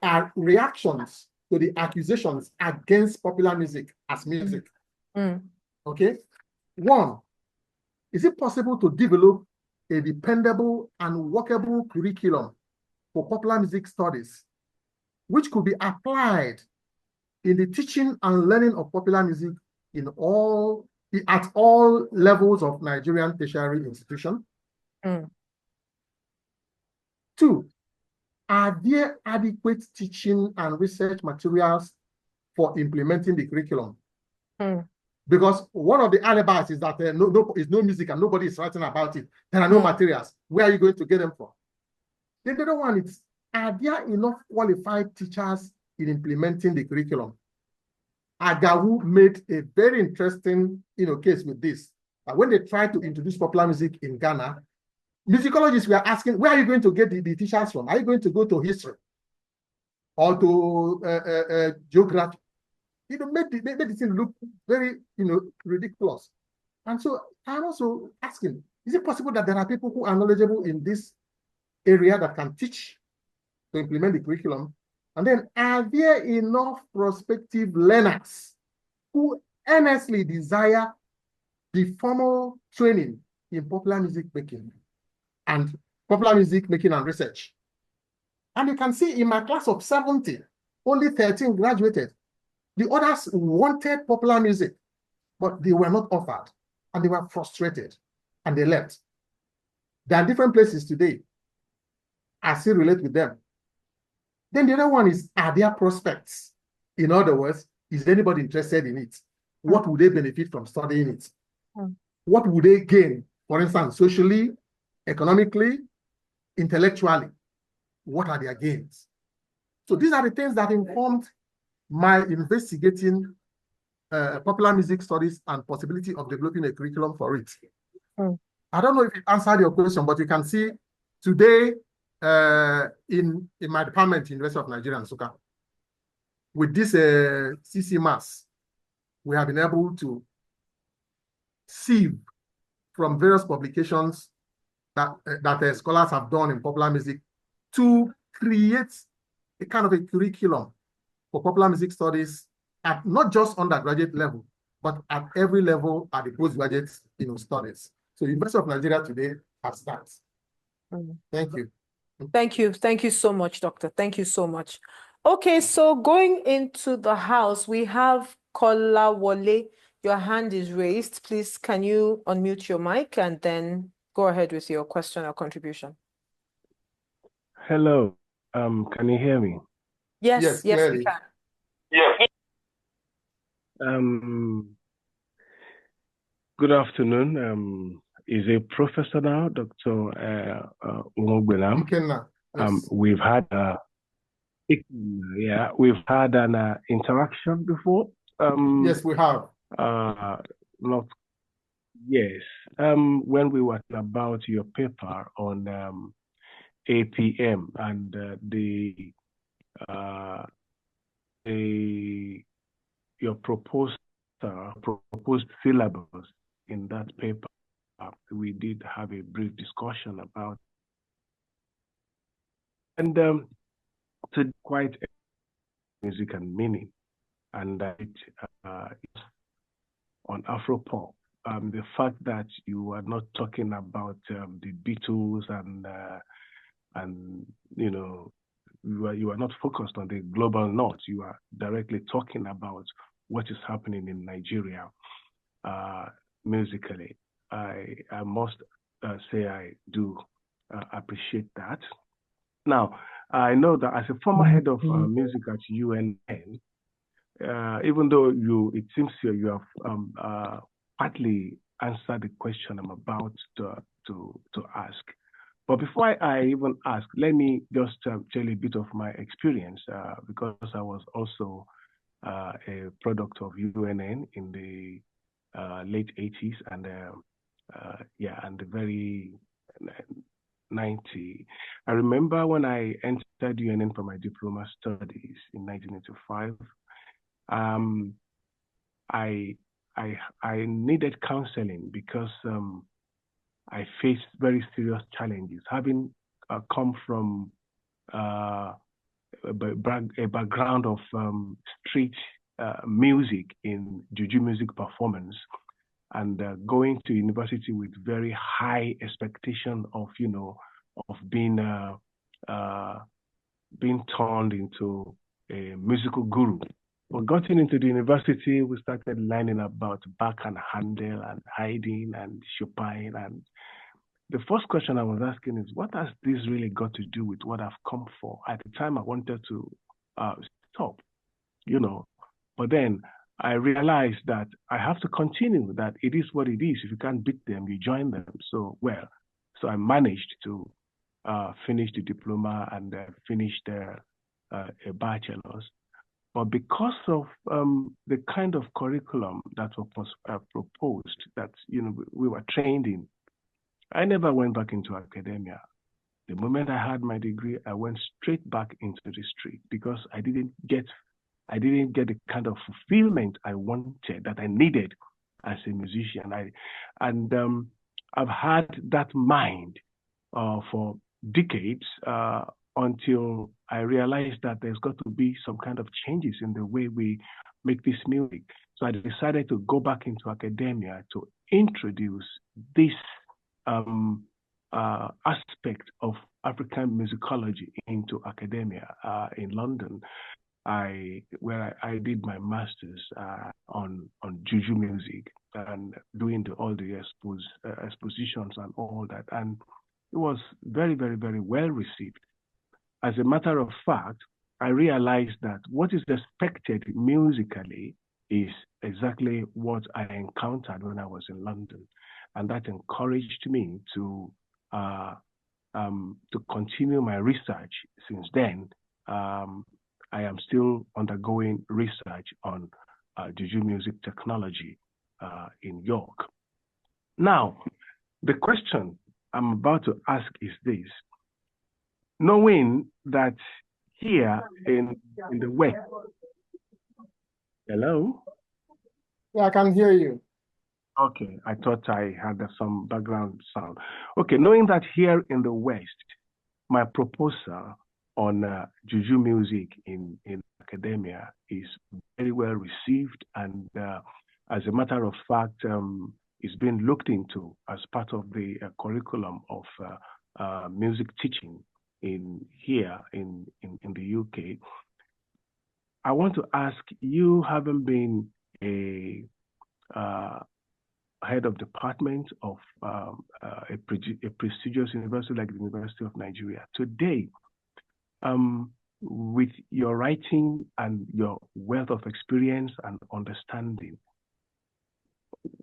are reactions to the accusations against popular music as music. Okay? One, is it possible to develop a dependable and workable curriculum for popular music studies, which could be applied in the teaching and learning of popular music at all levels of Nigerian tertiary institution? Two, are there adequate teaching and research materials for implementing the curriculum? Because one of the alibis is that there's no music and nobody is writing about it. There are no materials. Where are you going to get them from? Then the other one is, are there enough qualified teachers in implementing the curriculum? Agawu made a very interesting case with this. When they tried to introduce popular music in Ghana, musicologists were asking, where are you going to get the teachers from? Are you going to go to history or to geography? Made the thing look very, ridiculous. And so I'm also asking, is it possible that there are people who are knowledgeable in this area that can teach to implement the curriculum? And then, are there enough prospective learners who earnestly desire the formal training in popular music making and research? And you can see in my class of 70, only 13 graduated. The others wanted popular music, but they were not offered, and they were frustrated, and they left. They are different places today. I still relate with them. Then the other one is, are there prospects? In other words, is anybody interested in it? What would they benefit from studying it? What would they gain, for instance, socially, economically, intellectually? What are their gains? So these are the things that informed my investigating popular music studies and possibility of developing a curriculum for it. I don't know if it answered your question, but you can see today in my department, University of Nigeria, Nsukka, with this CC Mass, we have been able to sieve from various publications that scholars have done in popular music to create a kind of a curriculum for popular music studies at not just undergraduate level, but at every level at the postgraduate studies. So University of Nigeria today has that. Thank you. Thank you. Thank you so much, Doctor. Thank you so much. Okay, so going into the house, we have Kola Wole. Your hand is raised. Please, can you unmute your mic and then go ahead with your question or contribution? Hello. Can you hear me? Yes, yes, we clearly. can. Yes. Good afternoon. Is a professor now, Dr. Onwuegbuna. Ikenna, yes. We've had we've had an interaction before. Yes, we have. Not yes. When we were talking about your paper on APM and your proposed syllabus in that paper, we did have a brief discussion about, and to quite music and meaning, and it's on Afropop. The fact that you are not talking about the Beatles and you know, you are not focused on the global north. You are directly talking about what is happening in Nigeria musically. I must say I do appreciate that. Now, I know that as a former head of music at UNN, even though it seems you have partly answered the question I'm about to ask. But before I even ask, let me just tell a bit of my experience because I was also a product of UNN in the late 80s and and the very 90. I remember when I entered UNN for my diploma studies in 1985. I needed counseling because I faced very serious challenges, having come from a background of street music in juju music performance, and going to university with very high expectation of being turned into a musical guru. But getting into the university, we started learning about Bach and Handel and Haydn and Chopin. And the first question I was asking is, what has this really got to do with what I've come for? At the time, I wanted to stop, but then I realized that I have to continue, that it is what it is. If you can't beat them, you join them. So I managed to finish the diploma and finished a bachelor's. But because of the kind of curriculum that was proposed, that we were trained in, I never went back into academia. The moment I had my degree, I went straight back into the street because I didn't get the kind of fulfillment I wanted, that I needed as a musician. I've had that mind for decades until I realized that there's got to be some kind of changes in the way we make this music. So I decided to go back into academia to introduce this aspect of African musicology into academia in London, where I did my master's on juju music and doing all the expositions and all that. And it was very, very, very well received. As a matter of fact, I realized that what is expected musically is exactly what I encountered when I was in London. And that encouraged me to continue my research. Since then, I am still undergoing research on juju music technology in York. Now, the question I'm about to ask is this. Knowing that here in the West, hello? Yeah, I can hear you. Okay, I thought I had some background sound. Okay, knowing that here in the West, my proposal on juju music in academia is very well received, and as a matter of fact, it's been looked into as part of the curriculum of music teaching here in the UK. I want to ask you, having been a head of department of a prestigious university like the University of Nigeria, today, with your writing and your wealth of experience and understanding,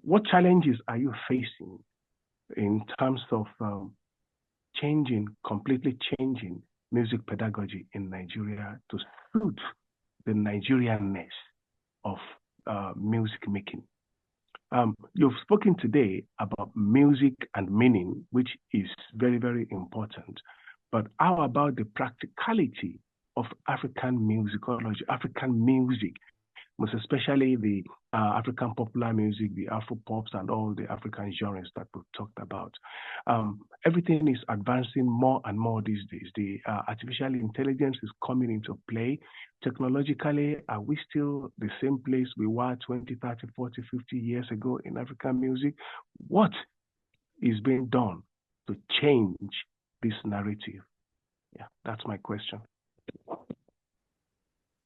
what challenges are you facing in terms of completely changing music pedagogy in Nigeria to suit the Nigerianness of music making? You've spoken today about music and meaning, which is very, very important. But how about the practicality of African musicology, African music, most especially the African popular music, the Afro-pops, and all the African genres that we've talked about? Everything is advancing more and more these days. The artificial intelligence is coming into play. Technologically, are we still the same place we were 20, 30, 40, 50 years ago in African music? What is being done to change this narrative? Yeah, that's my question.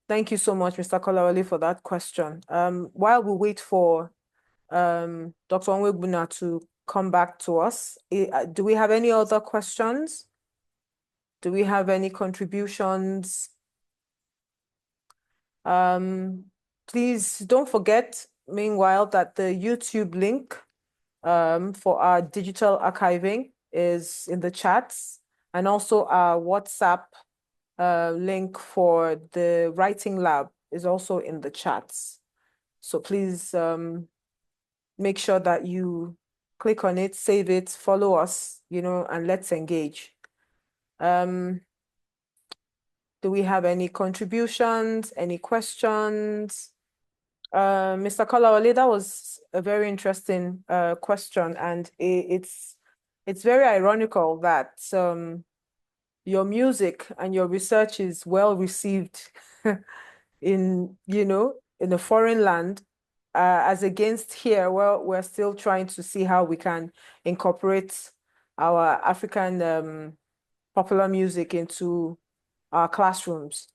Thank you so much, Mr. Kolawole, for that question. While we wait for Dr. Onwuegbuna to come back to us, do we have any other questions? Do we have any contributions? Please don't forget, meanwhile, that the YouTube link for our digital archiving is in the chats, and also our WhatsApp link for the writing lab is also in the chats. So please make sure that you click on it, save it, follow us, and let's engage. Do we have any contributions, any questions? Mr. Kolawole, that was a very interesting question, and it's very ironical that your music and your research is well received in a foreign land, as against here, well, we're still trying to see how we can incorporate our African popular music into our classrooms,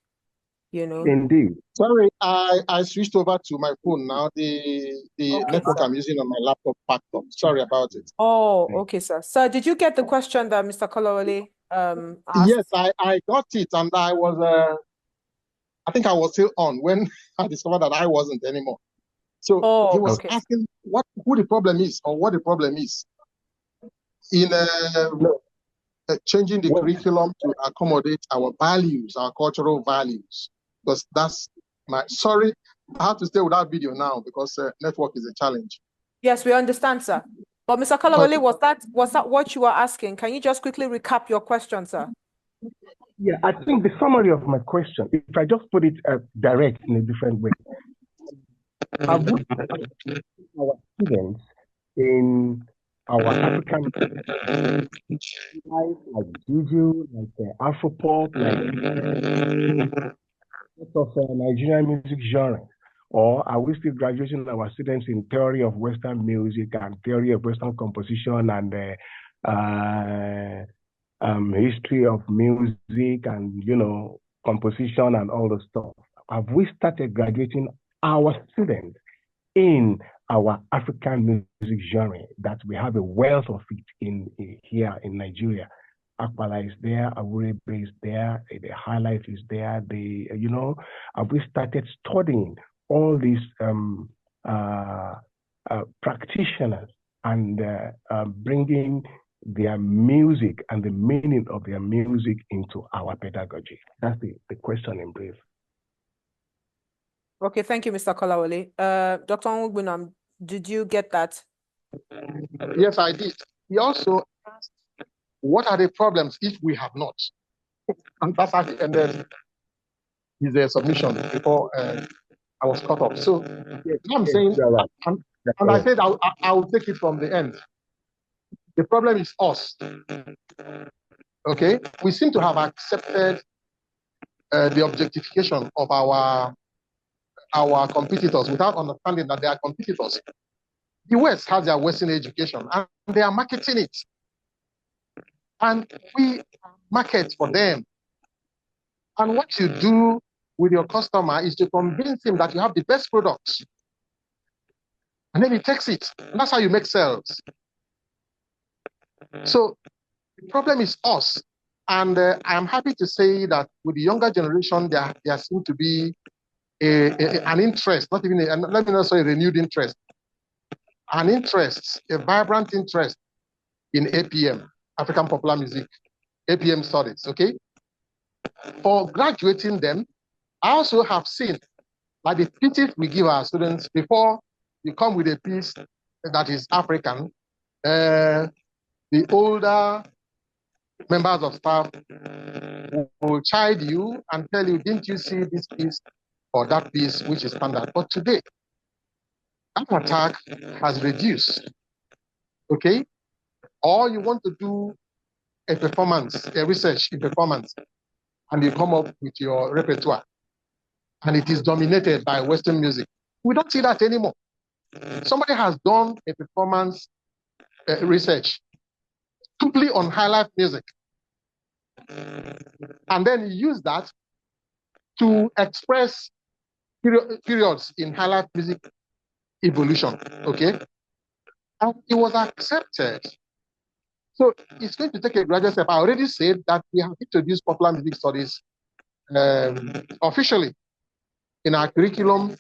Indeed. Sorry, I switched over to my phone now. The Okay, network sir. I'm using on my laptop packed up. Sorry about it. Oh, okay, sir. Sir, did you get the question that Mr. Kolawole asked? Yes, I got it, and I think I was still on when I discovered that I wasn't anymore. So he was Okay. asking who the problem is, or what the problem is in changing the curriculum to accommodate our values, our cultural values. Because that's sorry, I have to stay without video now because network is a challenge. Yes, we understand, sir. But Mr. Kolawole, was that what you were asking? Can you just quickly recap your question, sir? Yeah, I think the summary of my question, if I just put it direct in a different way, have we our students in our African life, like Juju, like Afro-pop, like of Nigerian music genre? Or are we still graduating our students in theory of Western music and theory of Western composition and history of music and, composition and all the stuff? Have we started graduating our students in our African music genre, that we have a wealth of it here in Nigeria? Akbala is there, Awurebe is there, the highlight is there, have we started studying all these practitioners and bringing their music and the meaning of their music into our pedagogy? That's the question in brief. Okay, thank you, Mr. Kolawole. Dr. Onwuegbuna, did you get that? Yes, I did. He also asked, what are the problems if we have not? And that's how he ended his submission before I was cut off. So I'm saying, right. and I said I will take it from the end. The problem is us. Okay, we seem to have accepted the objectification of our competitors without understanding that they are competitors. The West has their Western education and they are marketing it. and we market for them. And what you do with your customer is to convince him that you have the best products. And then he takes it. And that's how you make sales. So the problem is us. And I'm happy to say that with the younger generation, there seems to be an interest, not even, let me not say a renewed interest, an interest, a vibrant interest in APM, African Popular Music, APM studies, okay? For graduating them, I also have seen, like the pitches we give our students before you come with a piece that is African, the older members of staff will chide you and tell you, didn't you see this piece or that piece, which is standard? But today, that attack has reduced, okay? Or you want to do a performance, a research in performance, and you come up with your repertoire, and it is dominated by Western music. We don't see that anymore. Somebody has done a performance research simply on high life music, and then you use that to express periods in high life music evolution, okay? And it was accepted. So it's going to take a gradual step. I already said that we have introduced popular music studies officially in our curriculum,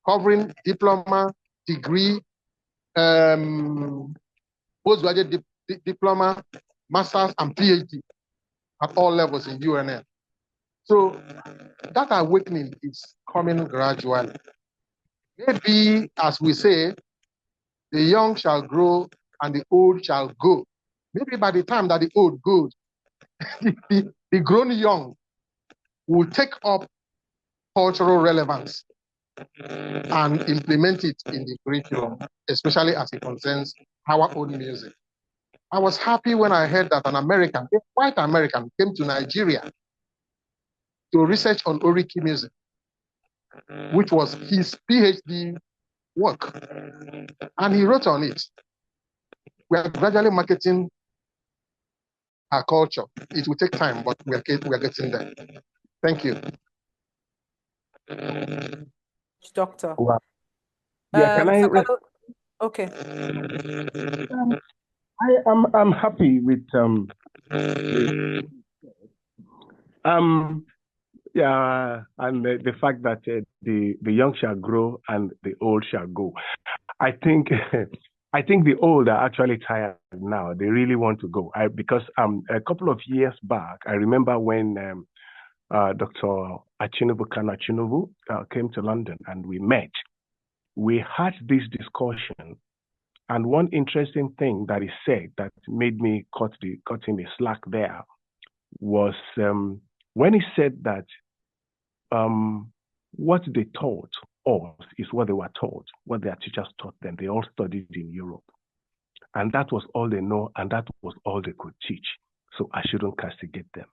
covering diploma, degree, postgraduate diploma, master's, and PhD at all levels in UNN. So that awakening is coming gradually. Maybe, as we say, the young shall grow and the old shall go. Maybe by the time that the old goes, the grown young will take up cultural relevance and implement it in the curriculum, especially as it concerns our own music. I was happy when I heard that an American, a white American, came to Nigeria to research on Oriki music, which was his PhD work. And he wrote on it. We are gradually marketing our culture. It will take time, but we are getting there. Thank you. Doctor. Wow. Yeah, can I? Okay. I'm happy with yeah, and the fact that the young shall grow and the old shall go. I think I think the old are actually tired now. They really want to go. Because a couple of years back, I remember when Dr. Achinobu came to London and we met. We had this discussion, and one interesting thing that he said that made me cut him a slack there was when he said that what they taught us is what they were taught, what their teachers taught them. They all studied in Europe. And that was all they know, and that was all they could teach. So I shouldn't castigate them.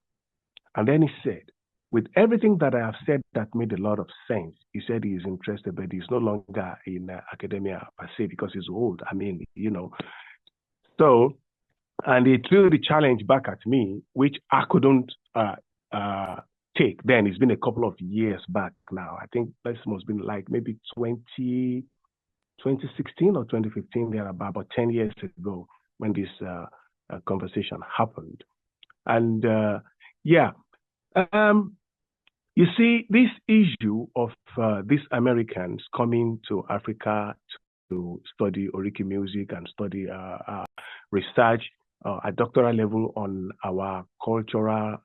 And then he said, with everything that I have said that made a lot of sense, he said he is interested, but he's no longer in academia per se because he's old. I mean, you know. So, and he threw the challenge back at me, which I couldn't take. Then it's been a couple of years back now. I think this must have been like maybe 2016 or 2015, there about 10 years ago when this conversation happened. And yeah, you see, this issue of these Americans coming to Africa to study Oriki music and study research at doctoral level on our cultural,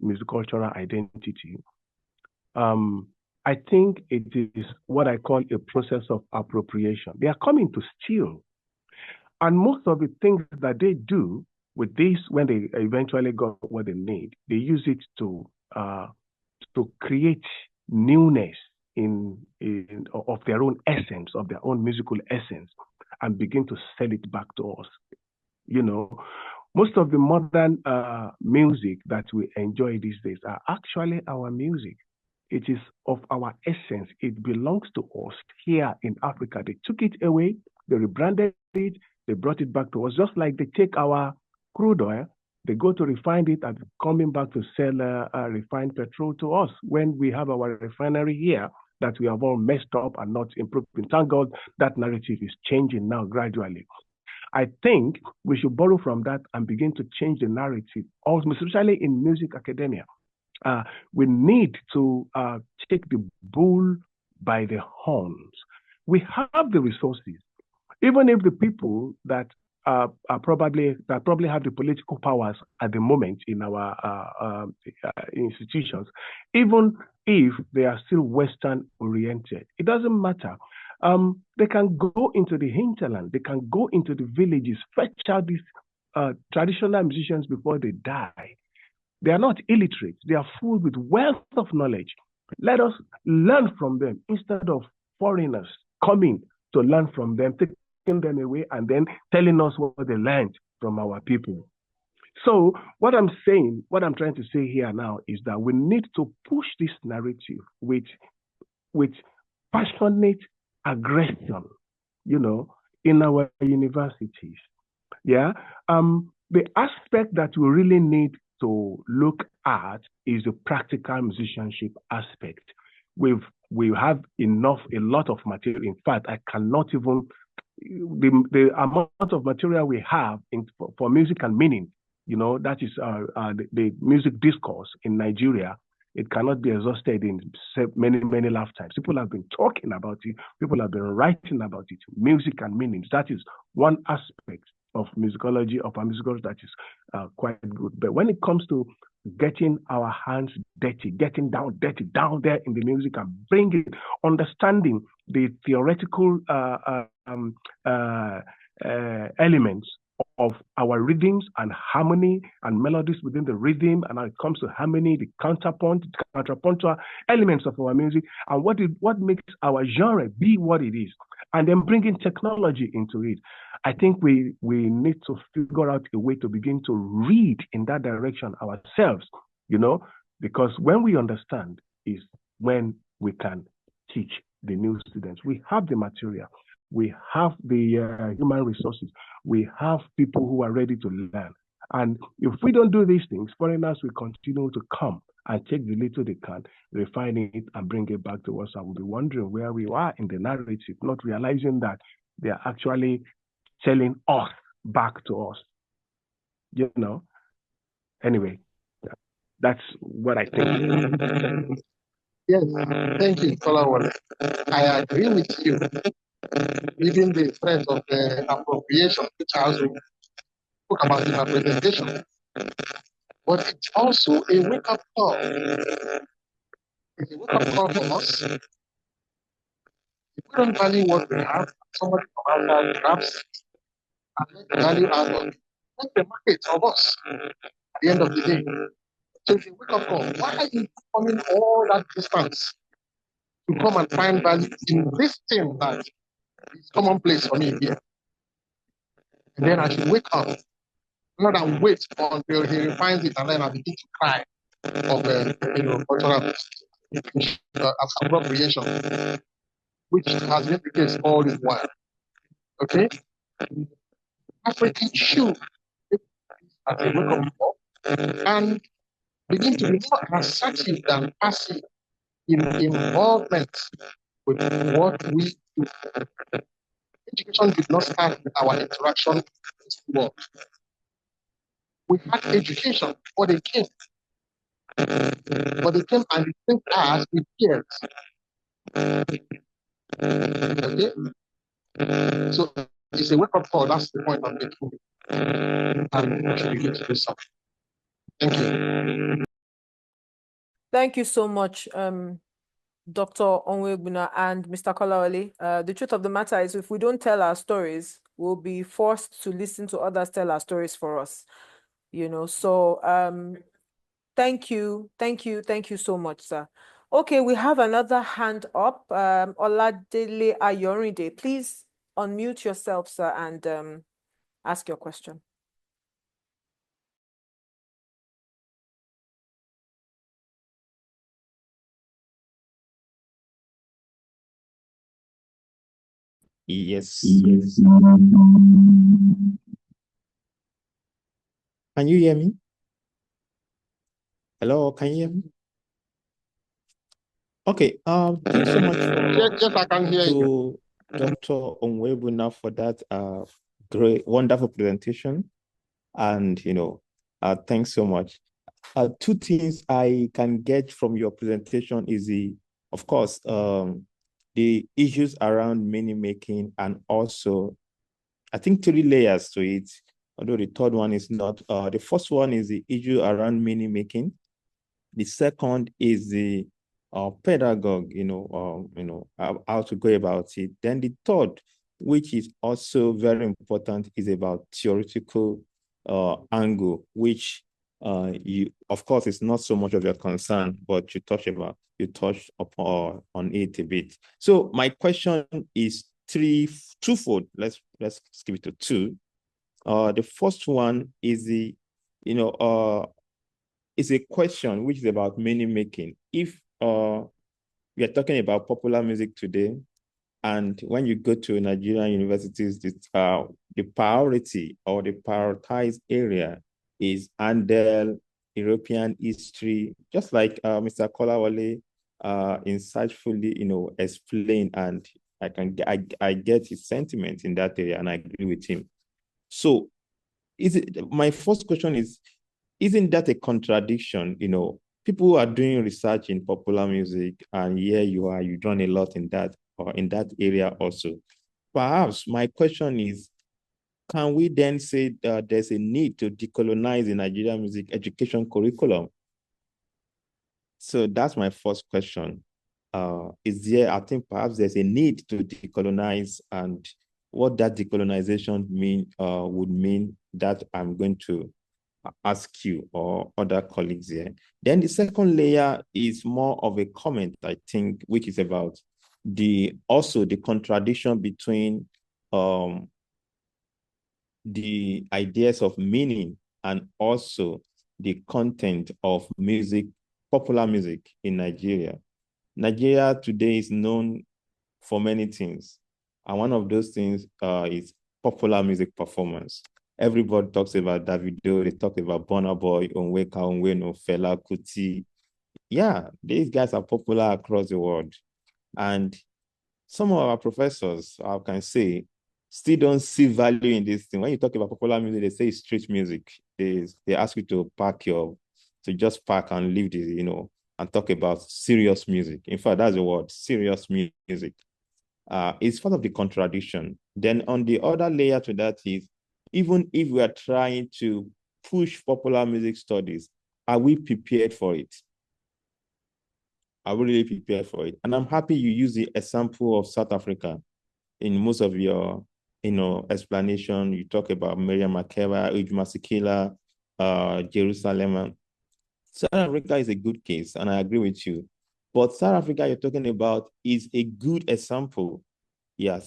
music-cultural identity, I think it is what I call a process of appropriation. They are coming to steal. And most of the things that they do with this, when they eventually got what they need, they use it to create newness of their own essence, of their own musical essence, and begin to sell it back to us. You know, most of the modern music that we enjoy these days are actually our music. It is of our essence. It belongs to us here in Africa. They took it away, they rebranded it, they brought it back to us, just like they take our crude oil They go to refine it and coming back to sell refined petrol to us when we have our refinery here that we have all messed up and not improving. Thank God that narrative is changing now gradually. I think we should borrow from that and begin to change the narrative, also, especially in music academia. We need to take the bull by the horns. We have the resources, even if the people that probably have the political powers at the moment in our institutions, even if they are still Western oriented, it doesn't matter. They can go into the hinterland, they can go into the villages, fetch out these traditional musicians before they die. They are not illiterate, they are full with wealth of knowledge. Let us learn from them instead of foreigners coming to learn from them, taking them away and then telling us what they learned from our people. So what I'm trying to say here now is that we need to push this narrative with passionate aggression, in our universities. Yeah. The aspect that we really need to look at is the practical musicianship aspect. We have a lot of material. In fact, I cannot even, the amount of material we have for music and meaning, that is the music discourse in Nigeria. It cannot be exhausted in many, many lifetimes. People have been talking about it. People have been writing about it. Music and meanings. That is one aspect of musicology, of our musical, that is quite good. But when it comes to getting our hands dirty, getting down there in the music and bringing, understanding the theoretical elements of our rhythms and harmony and melodies within the rhythm, and when it comes to harmony, the contrapuntal elements of our music, and what makes our genre be what it is, and then bringing technology into it. I think we need to figure out a way to begin to read in that direction ourselves, because when we understand is when we can teach the new students. We have the material. We have the human resources. We have people who are ready to learn. And if we don't do these things, foreigners will continue to come and take the little they can, refine it, and bring it back to us. I will be wondering where we are in the narrative, not realizing that they are actually selling us back to us. Anyway, that's what I think. Yes, thank you, Kolawole. I agree with you. Even the threat of the appropriation, which I also spoke about in my presentation, but it's also a wake-up call. It's a wake-up call for us. If we don't value what we have, somebody from outside grabs and make the value out of it. Make the market of us at the end of the day. So it's a wake-up call. Why are you coming all that distance to come and find value in this thing that is commonplace for me here? And then I should wake up, not and wait until he refines it, and then I begin to cry of cultural appropriation, which has been the case all this while. Okay? African should as a wake-up call and begin to be more assertive than passive in involvement with what we do. Education did not start with our interaction with the world. We had education before they came. But they came and they think as with peers. Okay? So it's a wake-up call. That's the point I'm making. And we should begin to do something. Thank you. Thank you so much, Dr. Onwuegbuna and Mr. Kolawole. The truth of the matter is, if we don't tell our stories, we'll be forced to listen to others tell our stories for us. So thank you so much, sir. Okay, we have another hand up. Oladele Ayorinde, please unmute yourself, sir, and ask your question. Yes. Can you hear me? Hello, can you hear me? Okay, thanks so much Yes, I can hear you. to Dr. Onwuegbuna for that great, wonderful presentation. And, thanks so much. Two things I can get from your presentation is of course, the issues around meaning making, and also, I think, three layers to it, although the third one is not. The first one is the issue around meaning making. The second is the pedagogue, how to go about it. Then the third, which is also very important, is about theoretical angle, which of course, is not so much of your concern, but you touched upon on it a bit. So my question is twofold. Let's skip it to two. The first one is it's a question which is about meaning making. If we are talking about popular music today, and when you go to Nigerian universities, the priority or the prioritized area is Andel, European history, just like Mr. Kolawole insightfully, explained, and I get his sentiment in that area, and I agree with him. So, my first question is, isn't that a contradiction? People who are doing research in popular music, and here you are, you've done a lot in that area also. Perhaps my question is, can we then say that there's a need to decolonize the Nigerian music education curriculum? So that's my first question. I think perhaps there's a need to decolonize, and what that decolonization would mean, that I'm going to ask you or other colleagues here. Then the second layer is more of a comment, I think, which is about the contradiction between the ideas of meaning and also the content of music, popular music in Nigeria. Nigeria today is known for many things, and one of those things is popular music performance. Everybody talks about Davido, they talk about Burna Boy, Onweka Onwenu, Fela Kuti. Yeah, these guys are popular across the world. And some of our professors, I can say, still don't see value in this thing. When you talk about popular music, they say it's street music. They ask you to just park and leave and talk about serious music. In fact, that's the word, serious music. It's part of the contradiction. Then on the other layer to that is, even if we are trying to push popular music studies, are we prepared for it? Are we really prepared for it? And I'm happy you use the example of South Africa in most of your explanation. You talk about Miriam Makeba, Uju Masekela, Jerusalem. South Africa is a good case, and I agree with you. But South Africa you're talking about is a good example. Yeah,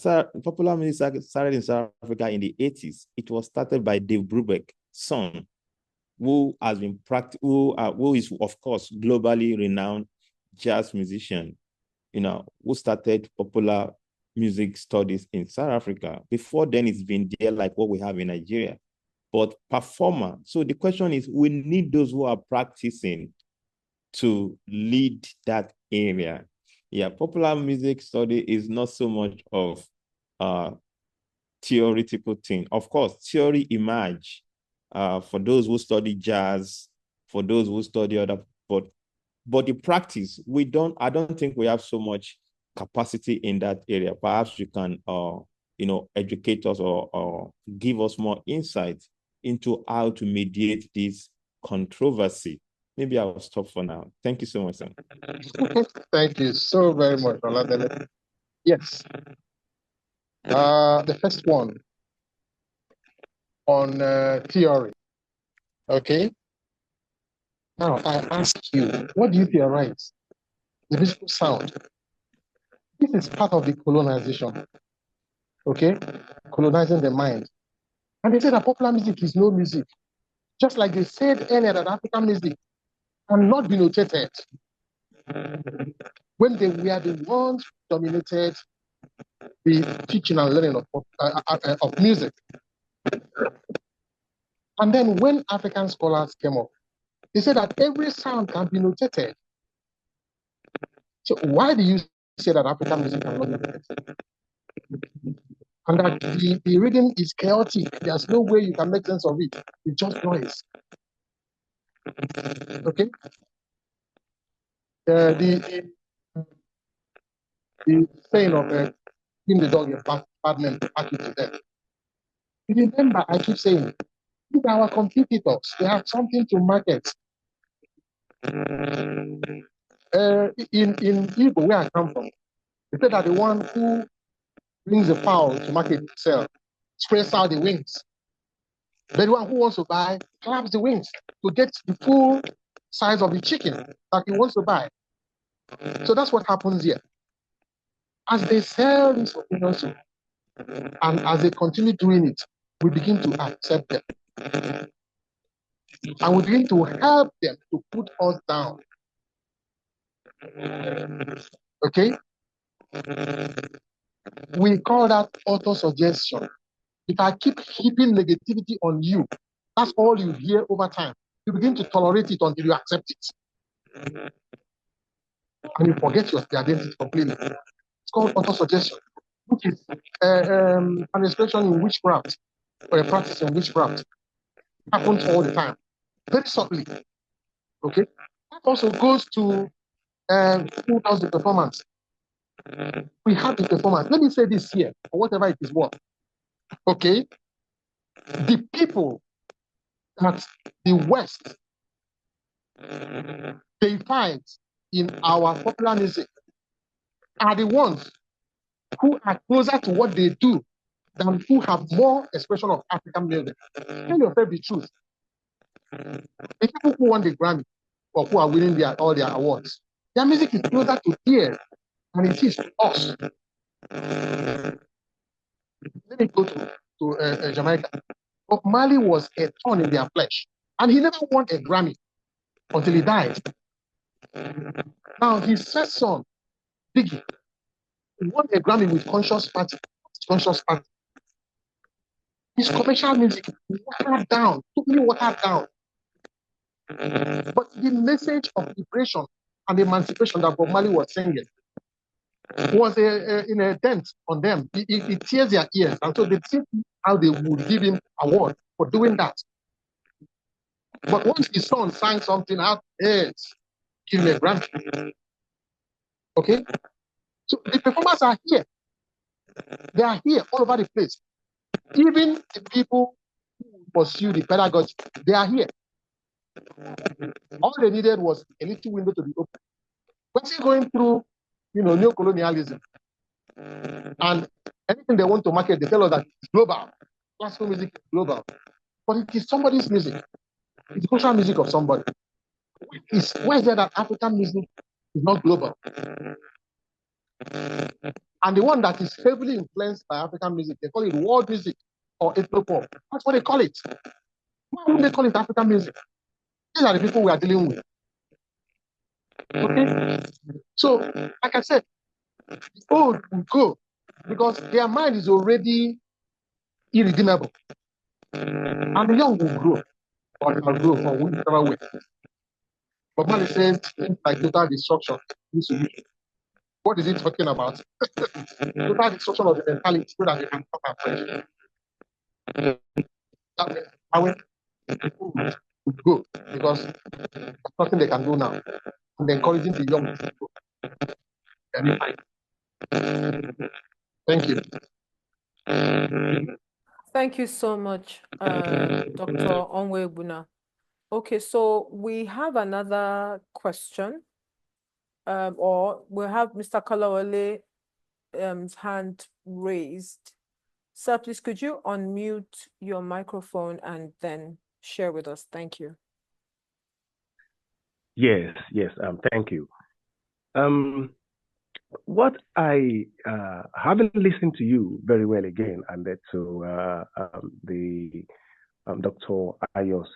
popular music started in South Africa in the 80s. It was started by Dave Brubeck's son, who is, of course, globally renowned jazz musician, who started popular music studies in South Africa. Before then, it's been there like what we have in Nigeria. But performer. So the question is, we need those who are practicing to lead that area. Yeah, popular music study is not so much of theoretical thing. Of course, theory emerge for those who study jazz, for those who study other, but the practice, I don't think we have so much capacity in that area. Perhaps you can educate us or give us more insight into how to mediate this controversy. Maybe I'll stop for now. Thank you so much, sir. Thank you so very much, Oladele. Yes. The first one on theory. Okay. Now I ask you, what do you theorize? The musical sound. This is part of the colonization. Okay, colonizing the mind. And they say that popular music is no music. Just like they said earlier that African music cannot be notated. When they were the ones who dominated the teaching and learning of music. And then when African scholars came up, they said that every sound can be notated. So why do you say that African music cannot be notated? And that the rhythm is chaotic. There's no way you can make sense of it. It's just noise. Okay? The saying of giving the dog a bad name, back it to them. Remember, I keep saying, these are our competitors. They have something to market. In Igbo, where I come from, they say that the one who brings the fowl to market sell spreads out the wings. The one who wants to buy claps the wings to get the full size of the chicken that he wants to buy. So that's what happens here. As they sell these opinions, and as they continue doing it, we begin to accept them. And we begin to help them to put us down. Okay? We call that auto-suggestion. If I keep heaping negativity on you, that's all you hear over time. You begin to tolerate it until you accept it. And you forget your identity completely. It's called auto-suggestion, which is an expression in witchcraft, or a practice in witchcraft. It happens all the time, very subtly. Okay? That also goes to who does the performance. We have the performance. Let me say this here, or whatever it is worth. Okay? The people that the West find in our popular music are the ones who are closer to what they do than who have more expression of African music. Tell yourself the truth. The people who won the Grammy or who are winning all their awards, their music is closer to theirs than it is to us. Let me go to Jamaica. Bob Marley was a thorn in their flesh, and he never won a Grammy until he died. Now, his first son, Biggie, won a Grammy with Conscious Party. Conscious Party. His commercial music watered down, totally watered down. But the message of liberation and emancipation that Bob Marley was singing was in a dent on them. It tears their ears. And so they think how they would give him award for doing that. But once his son sang something out, give him a Grammy. Okay? So the performers are here. They are here all over the place. Even the people who pursue the pedagogy, they are here. All they needed was a little window to be open. But still going through, neo-colonialism. And anything they want to market, they tell us that it's global. Classical music is global. But it is somebody's music. It's the cultural music of somebody. Why is there that African music is not global? And the one that is heavily influenced by African music, they call it world music or ethno-pop. That's what they call it. Why wouldn't they call it African music? These are the people we are dealing with. Okay? So, like I said, the old will go because their mind is already irredeemable. And the young will grow, or they will grow for whichever way. But man says things like total destruction. What is he talking about? Total destruction of the mentality so that they can come afresh. That way, people would go because there's nothing they can do now. And encouraging the young to go. Thank you. Thank you so much, Dr. Onwuegbuna. Okay, so we have another question, or we have Mr. Kolawale's hand raised. Sir, please, could you unmute your microphone and then share with us? Thank you. Yes, thank you. What I haven't listened to you very well again, and to the Dr. Ayo's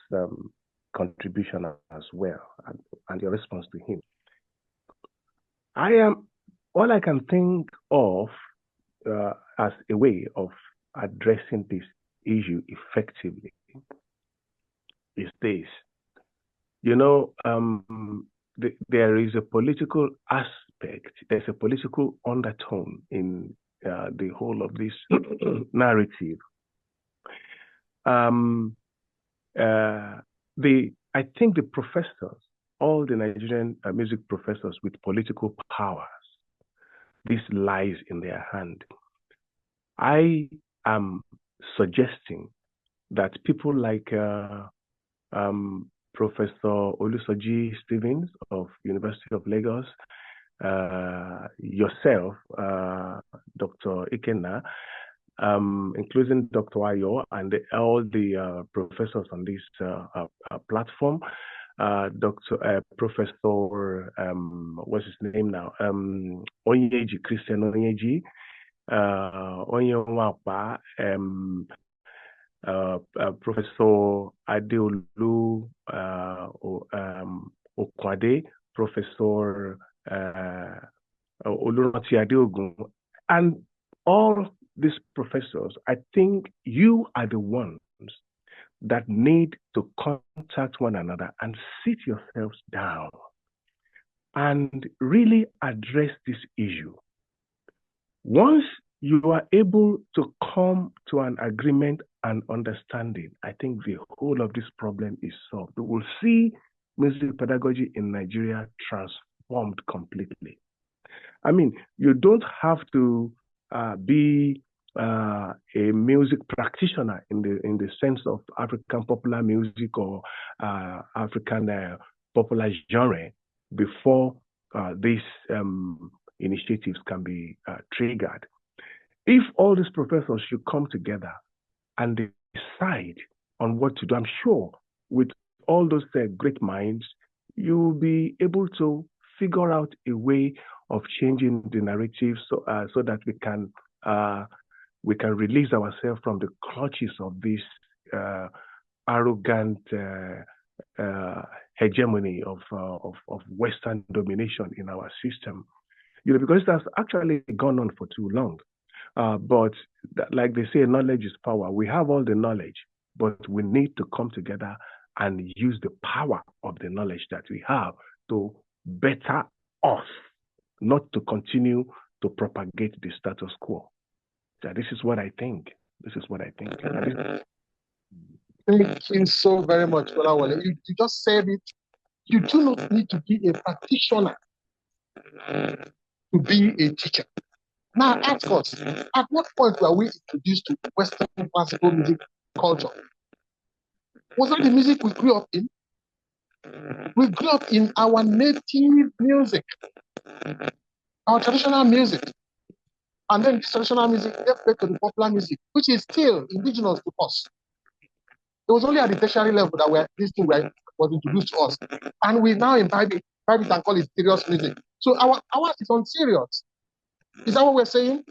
contribution as well, and your response to him. All I can think of as a way of addressing this issue effectively is this. You know, there is a political aspect, there's a political undertone in the whole of this narrative. I think the professors, all the Nigerian music professors with political powers, this lies in their hand. I am suggesting that people like Professor Olusoji Stevens of University of Lagos, yourself, Dr. Ikenna, including Dr. Ayo and all the professors on this platform, Professor, what's his name now? Onyeji, Christian Onyeji, Onyenwapa, Professor Adeolu Okwade, Professor Olurati Adeogun, and all these professors, I think you are the ones that need to contact one another and sit yourselves down and really address this issue. Once you are able to come to an agreement and understanding, I think the whole of this problem is solved. We will see music pedagogy in Nigeria transformed completely. I mean, you don't have to be a music practitioner in the sense of African popular music or African popular genre before these initiatives can be triggered. If all these professors should come together and decide on what to do, I'm sure with all those great minds, you'll be able to figure out a way of changing the narrative so that we can release ourselves from the clutches of this arrogant hegemony of Western domination in our system. You know, because that's actually gone on for too long. But like they say, knowledge is power. We have all the knowledge, but we need to come together and use the power of the knowledge that we have to better us, not to continue to propagate the status quo. So this is what I think. This is what I think. Thank you so very much, Olawale. You just said it. You do not need to be a practitioner to be a teacher. Now, ask us, at what point were we introduced to Western classical music culture? Was that the music we grew up in? We grew up in our native music, our traditional music. And then this traditional music gave birth to the popular music, which is still indigenous to us. It was only at the tertiary level that this thing was introduced to us. And we now imbibe it and call it serious music. So ours is on serious. Is that what we're saying?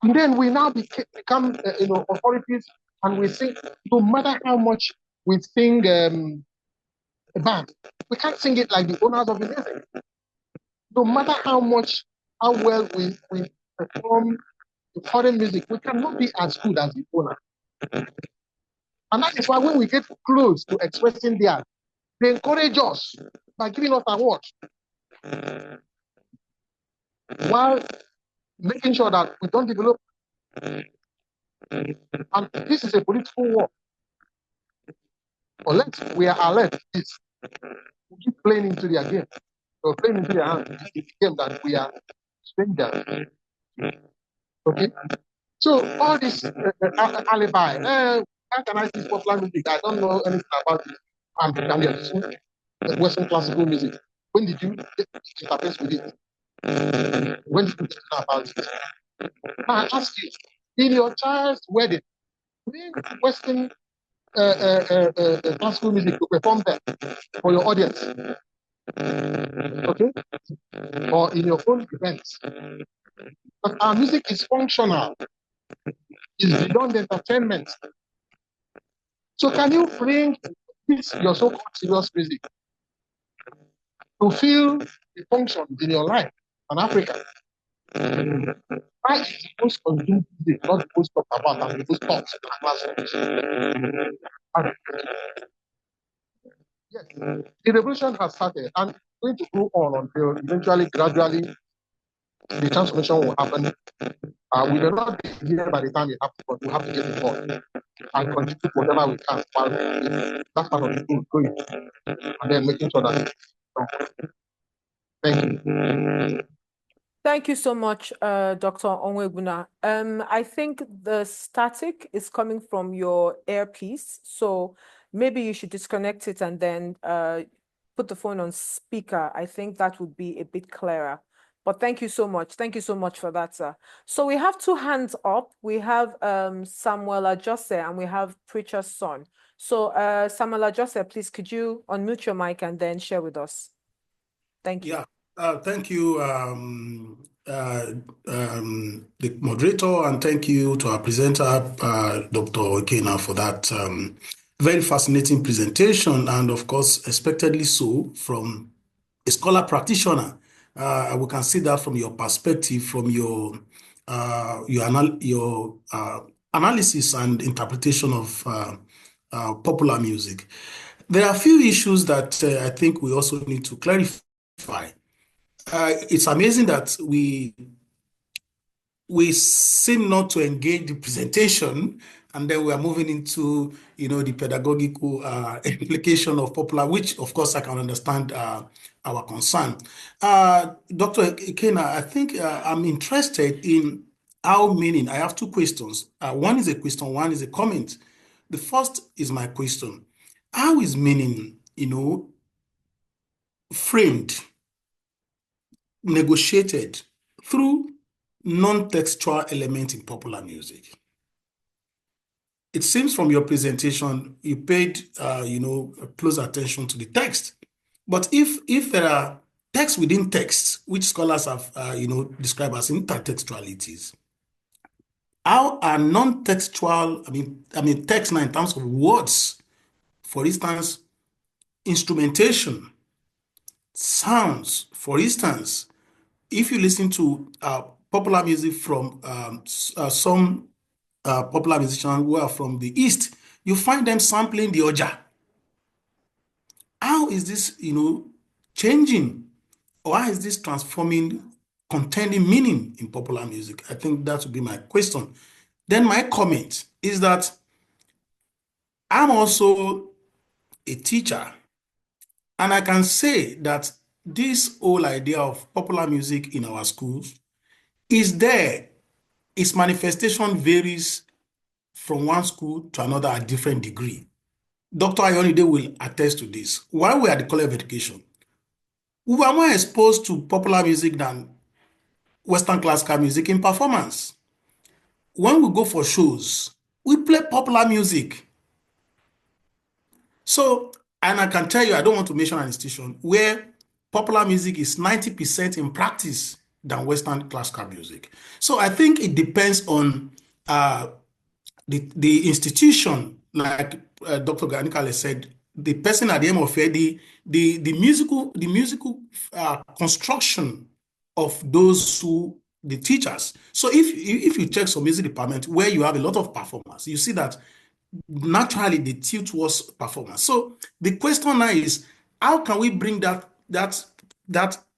And then we now become authorities, and we sing. No matter how much we sing a band, we can't sing it like the owners of the music. No matter how well we perform the foreign music, we cannot be as good as the owner. And that is why when we get close to expressing theirs, they encourage us by giving us awards, while making sure that we don't develop. And this is a political war. Unless we are alert, we keep playing into their game. We're playing into their hands. It's a game that we are strangers. Okay? So all this alibi, how can I see popular music? I don't know anything about it. And can be associated with Western classical music. When did you interface with it? When did you know about it? Now I ask you, in your child's wedding, bring Western classical music to perform there for your audience. Okay? Or in your own events. But our music is functional. It's beyond entertainment. So can you bring this, your so-called serious music, to feel the functions in your life in Africa? Why is the most consumed music not the most talked about and the most taught in classrooms? And yes, the revolution has started and it's going to go on until eventually, gradually, the transformation will happen. We may not be here by the time it happens, but we have to get involved and contribute whatever we can while that's part of the thing going, and then making sure that thank you. Thank you so much, Dr. Onwuegbuna. I think the static is coming from your earpiece, so maybe you should disconnect it and then put the phone on speaker. I think that would be a bit clearer. But thank you so much. Thank you so much for that, sir. So we have two hands up. We have Samuela Jose and we have Preacher's Son. So Samuela Jose, please, could you unmute your mic and then share with us? Thank you. Yeah. Thank you, the moderator, and thank you to our presenter, Dr. Ikenna, for that very fascinating presentation, and of course, expectedly so from a scholar practitioner. We can see that from your perspective, from your analysis and interpretation of popular music. There are a few issues that I think we also need to clarify. It's amazing that we seem not to engage the presentation, and then we are moving into the pedagogical implication of popular, which of course I can understand our concern. Dr. Ikenna, I think I'm interested in how meaning. I have two questions. One is a question, one is a comment. The first is my question: how is meaning, framed, negotiated through non-textual elements in popular music? It seems from your presentation you paid close attention to the text, but if there are texts within texts, which scholars have described as intertextualities, how are non-textual, I mean text now in terms of words, for instance, instrumentation, sounds, for instance, if you listen to popular music from some popular musicians who are from the East, you find them sampling the Oja. How is this, changing, or how is this transforming, containing meaning in popular music? I think that would be my question. Then my comment is that I'm also a teacher, and I can say that this whole idea of popular music in our schools is there. Its manifestation varies from one school to another at different degree. Dr. Ayonide will attest to this. While we are at the College of Education, we were more exposed to popular music than Western classical music in performance. When we go for shows, we play popular music. So, and I can tell you, I don't want to mention an institution where popular music is 90% in practice than Western classical music. So I think it depends on the institution, like Dr. Ganikale said, the person at the end of it, the musical construction of those who the teachers. So if you check some music department where you have a lot of performers, you see that naturally they tilt towards performance. So the question now is, how can we bring that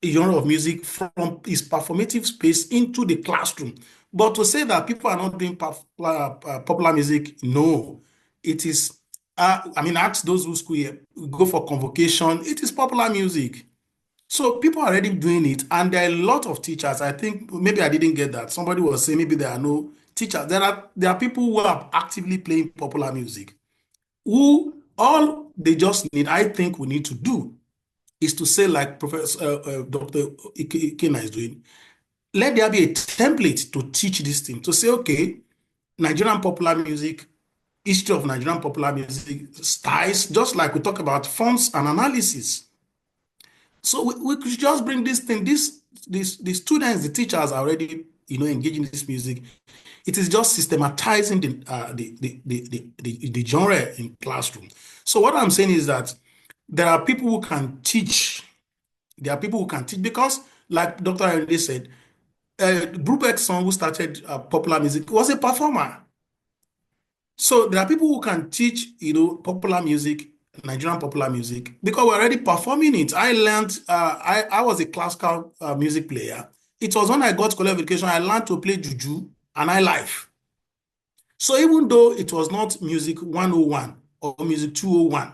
genre of music from its performative space into the classroom? But to say that people are not doing popular music, no, it is. Ask those who school here, go for convocation. It is popular music. So people are already doing it, and there are a lot of teachers. I think maybe I didn't get that. Somebody was saying maybe there are no teachers. There are people who are actively playing popular music, who all they just need, I think we need to do, is to say, like Professor Dr. Ikenna is doing, let there be a template to teach this thing, to say, okay, Nigerian popular music, history of Nigerian popular music, styles, just like we talk about forms and analysis. So we could just bring this thing, the students, the teachers are already, engaging in this music. It is just systematizing the genre in classroom. So what I'm saying is that there are people who can teach. There are people who can teach because, like Dr. Ayonide said, Brubeck's son who started popular music was a performer. So there are people who can teach, popular music, Nigerian popular music, because we're already performing it. I learned, I was a classical music player. It was when I got college education, I learned to play juju and I life. So even though it was not music 101 or music 201,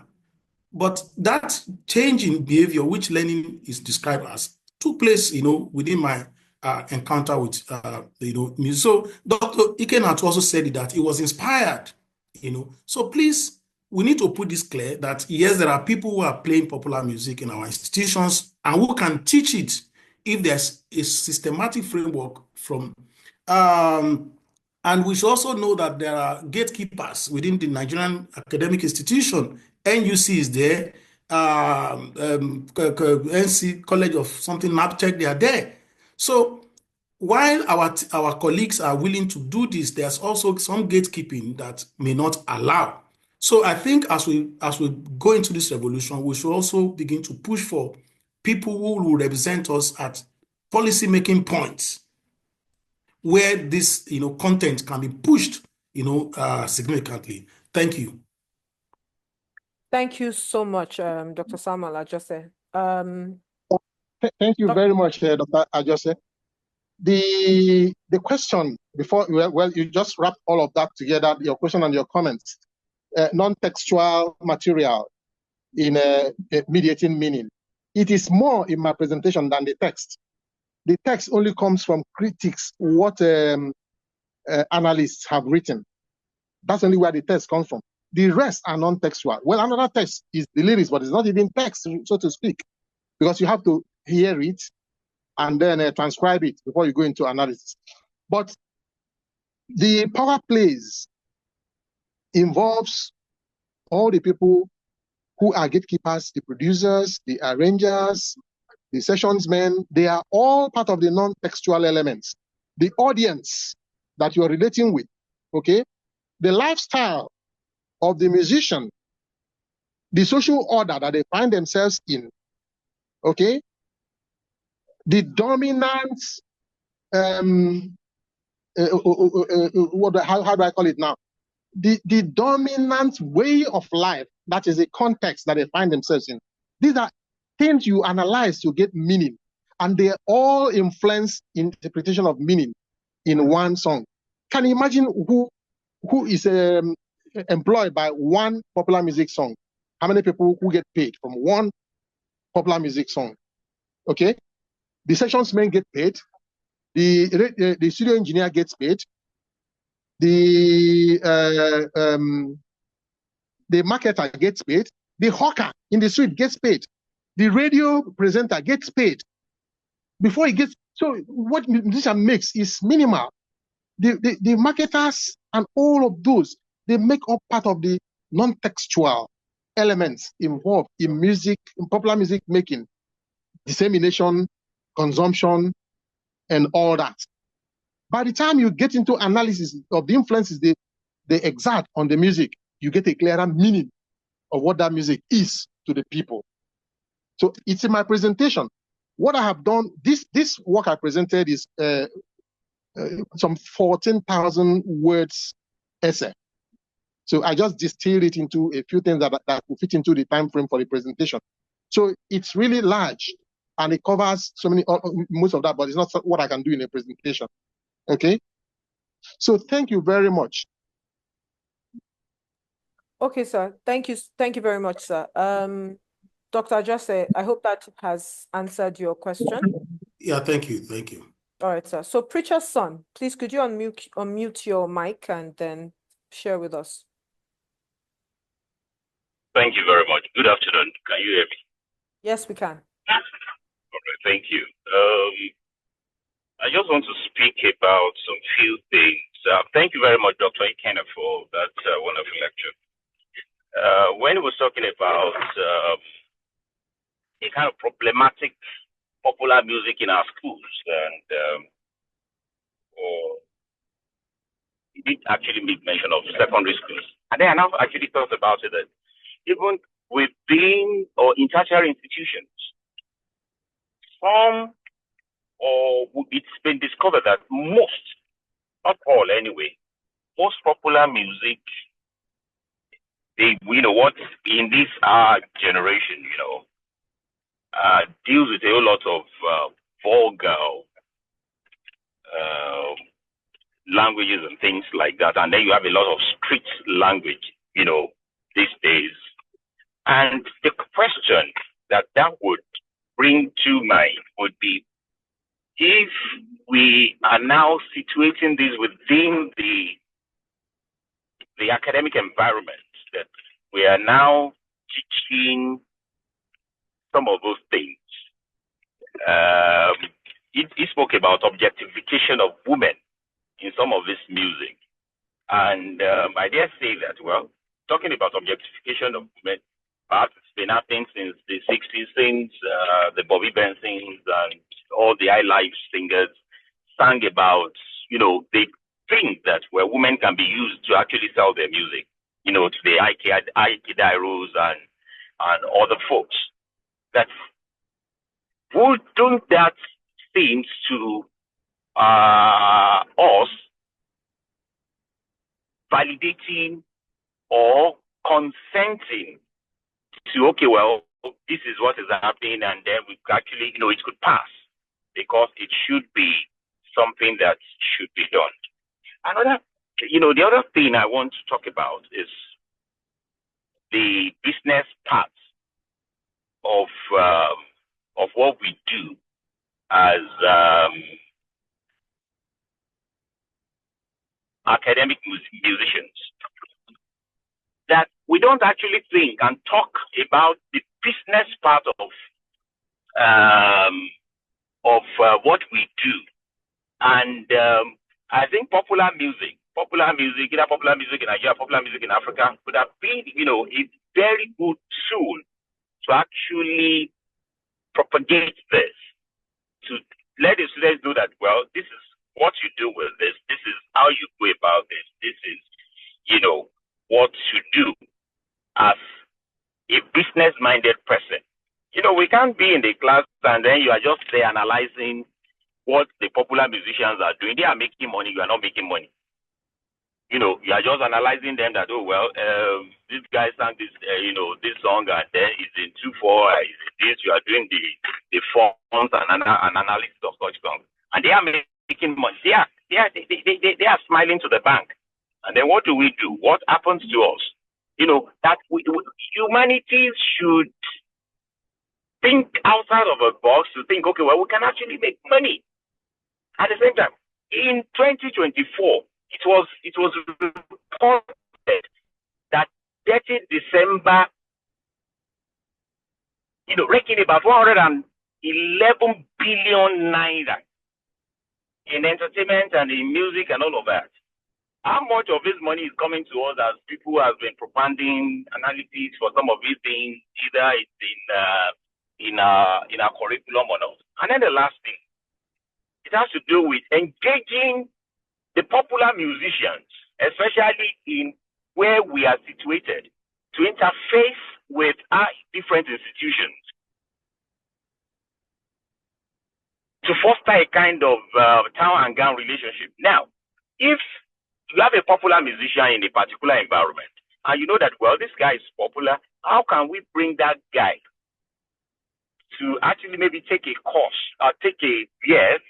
but that change in behavior, which learning is described as, took place, within my encounter with, music. So Dr. Ikenna also said that it was inspired, So please, we need to put this clear that yes, there are people who are playing popular music in our institutions and who can teach it if there's a systematic framework from and we should also know that there are gatekeepers within the Nigerian academic institution. NUC is there, NC College of something, NAPTEC, they are there. So while our colleagues are willing to do this, there's also some gatekeeping that may not allow. So I think as we go into this revolution, we should also begin to push for people who will represent us at policy making points where this content can be pushed significantly. Thank you. Thank you so much, Dr. Samuel Ajose. Thank you very much, Dr. Ajose. The question before, well, you just wrapped all of that together, your question and your comments. Non-textual material in mediating meaning. It is more in my presentation than the text. The text only comes from critics, what analysts have written. That's only where the text comes from. The rest are non-textual. Well, another text is the lyrics, but it's not even text, so to speak, because you have to hear it and then transcribe it before you go into analysis. But the power plays involves all the people who are gatekeepers, the producers, the arrangers, the sessions men. They are all part of the non-textual elements. The audience that you're relating with, okay? The lifestyle of the musician, the social order that they find themselves in, okay? The dominant, how do I call it now? The dominant way of life, that is the context that they find themselves in. These are things you analyze to get meaning, and they all influence interpretation of meaning in one song. Can you imagine who is employed by one popular music song? How many people who get paid from one popular music song? Okay, the sessions men get paid, the studio engineer gets paid, the marketer gets paid, the hawker in the street gets paid, the radio presenter gets paid before he gets. So what musician makes is minimal. The marketers and all of those, they make up part of the non-textual elements involved in music, in popular music making, dissemination, consumption, and all that. By the time you get into analysis of the influences they exert on the music, you get a clearer meaning of what that music is to the people. So it's in my presentation. What I have done, this work I presented is some 14,000 words essay. So I just distilled it into a few things that will fit into the time frame for the presentation. So it's really large and it covers so many, most of that, but it's not what I can do in a presentation. Okay. So thank you very much. Okay, sir. Thank you. Thank you very much, sir. Dr. Ajose, I hope that has answered your question. Yeah, thank you. Thank you. All right, sir. So Preacher's Son, please could you unmute your mic and then share with us? Thank you very much. Good afternoon. Can you hear me? Yes, we can. All right, thank you. I just want to speak about some few things. Thank you very much, Dr. Ikenna, for that wonderful lecture. When he was talking about a kind of problematic popular music in our schools, and he did actually make mention of secondary schools. And then I now actually thought about it that even within or in tertiary institutions, it's been discovered that most, not all anyway, most popular music what in this generation, deals with a whole lot of vulgar languages and things like that. And then you have a lot of street language, these days. And the question that would bring to mind would be, if we are now situating this within the academic environment, that we are now teaching some of those things. He spoke about objectification of women in some of this music. And I dare say that, well, talking about objectification of women, perhaps it's been happening since the 60s, since the Bobby Bensons and all the high life singers sang about, they think that where women can be used to actually sell their music, to the Ikediros and other folks. That wouldn't that seems to us validating or consenting to, okay, well, this is what is happening, and then we actually, it could pass because it should be something that should be done. Another, the other thing I want to talk about is the business part of what we do as academic musicians. That we don't actually think and talk about the business part of what we do. And I think popular music, either popular music in Nigeria, popular music in Africa, would have been, a very good tool to actually propagate this, to let the students know that, well, this is what you do with this is how you go about this is, what to do as a business-minded person. We can't be in the class and then you are just there analyzing what the popular musicians are doing. They are making money, you are not making money. You are just analyzing them that, oh, well, this guy sang this, this song, and then it's in 2/4, is this, you are doing the fonts and analysis of such songs. And they are making money. They are smiling to the bank. And then what do? What happens to us? That humanity should think outside of a box to think, okay, well, we can actually make money. At the same time, in 2024, it was reported that 30 December, raking about 111 billion naira in entertainment and in music and all of that. How much of this money is coming to us as people who have been propounding analytics for some of these things, either it's in our curriculum or not? And then the last thing, it has to do with engaging the popular musicians, especially in where we are situated, to interface with our different institutions, to foster a kind of town and gown relationship. Now, if you have a popular musician in a particular environment, and you know that, well, this guy is popular, how can we bring that guy to actually maybe take a course or take a, yes,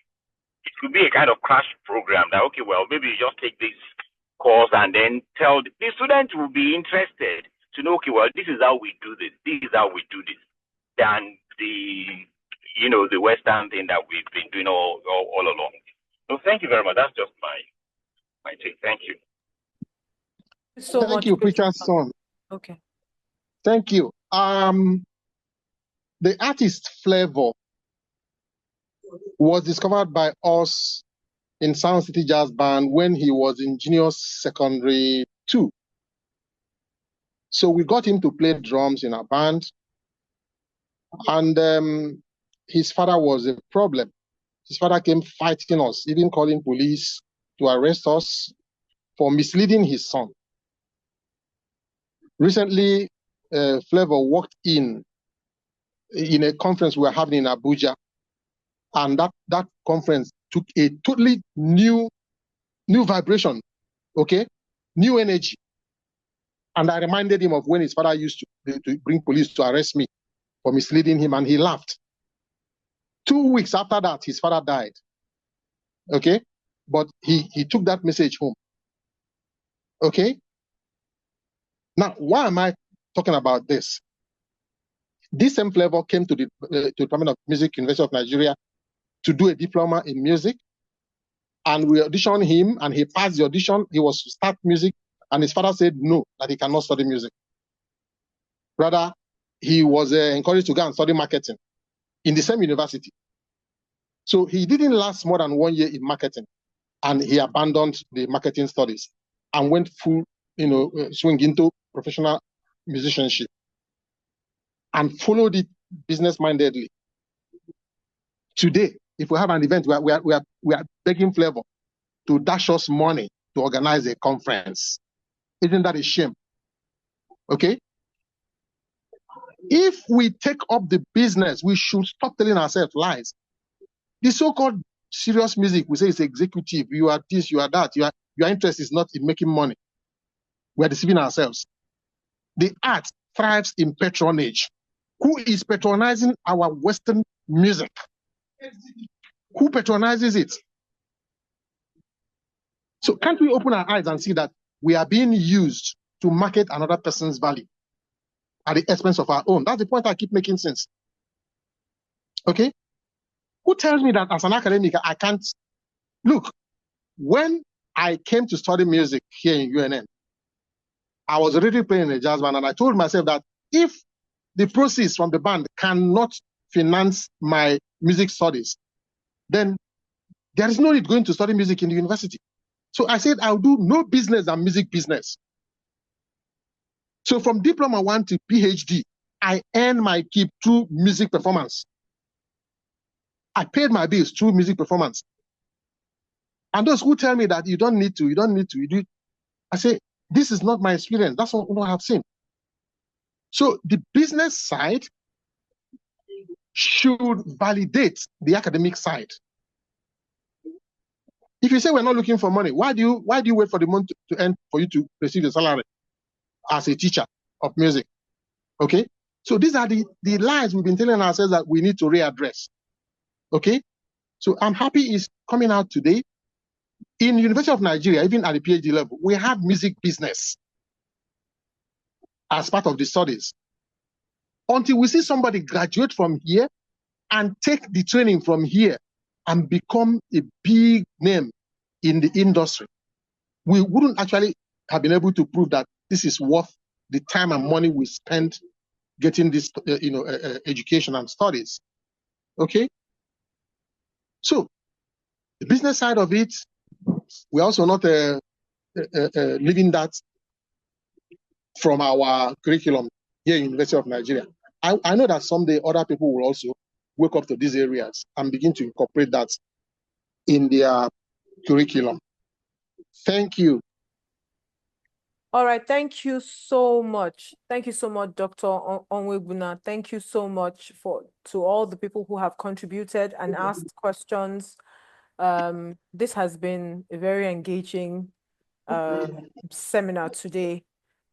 it could be a kind of crash program that, okay, well, maybe you just take this course and then tell the student will be interested to know, okay, well, this is how we do this. This is how we do this. Than the Western thing that we've been doing all along. So thank you very much. That's just my take. Thank you. Thank you, Preacher's son. Okay. Thank you. The artist Flavor was discovered by us in Sound City Jazz Band when he was in junior secondary 2. So we got him to play drums in our band. And his father was a problem. His father came fighting us, even calling police to arrest us for misleading his son. Recently, Flavor walked in a conference we were having in Abuja, and that conference took a totally new vibration, okay, new energy. And I reminded him of when his father used to bring police to arrest me for misleading him, and he laughed. 2 weeks after that, his father died. Okay? But he took that message home. Okay? Now, why am I talking about this? This same flavor came to the Department of Music, University of Nigeria, to do a diploma in music. And we auditioned him, and he passed the audition. He was to start music, and his father said no, that he cannot study music. Rather, he was encouraged to go and study marketing in the same university. So he didn't last more than 1 year in marketing, and he abandoned the marketing studies and went full, swing into professional musicianship and followed it business-mindedly. Today, if we have an event, we are begging Flavor to dash us money to organize a conference. Isn't that a shame? Okay? If we take up the business, we should stop telling ourselves lies. The so-called serious music, we say it's executive, you are this, you are that, your interest is not in making money. We are deceiving ourselves. The art thrives in patronage. Who is patronizing our Western music? Who patronizes it? So can't we open our eyes and see that we are being used to market another person's value at the expense of our own? That's the point I keep making since. Okay? Who tells me that as an academic, I can't? Look, when I came to study music here in UNN, I was already playing in a jazz band, and I told myself that if the proceeds from the band cannot finance my music studies, then there is no need going to study music in the university. So I said, I'll do no business than music business. So from Diploma 1 to PhD, I earned my keep through music performance. I paid my bills through music performance. And those who tell me that you don't need to, you do it. I say, this is not my experience. That's what I have seen. So the business side should validate the academic side. If you say we're not looking for money, why do you wait for the month to end for you to receive a salary as a teacher of music? Okay? So these are the lies we've been telling ourselves that we need to readdress. Okay? So I'm happy it's coming out today. In University of Nigeria, even at the PhD level, we have music business as part of the studies. Until we see somebody graduate from here and take the training from here and become a big name in the industry, we wouldn't actually have been able to prove that this is worth the time and money we spend getting this, education and studies. Okay? So, the business side of it, we're also not leaving that from our curriculum here in University of Nigeria. I know that someday other people will also wake up to these areas and begin to incorporate that in their curriculum. Thank you. All right, thank you so much. Thank you so much, Dr. Onwuegbuna. Thank you so much to all the people who have contributed and asked questions. This has been a very engaging seminar today.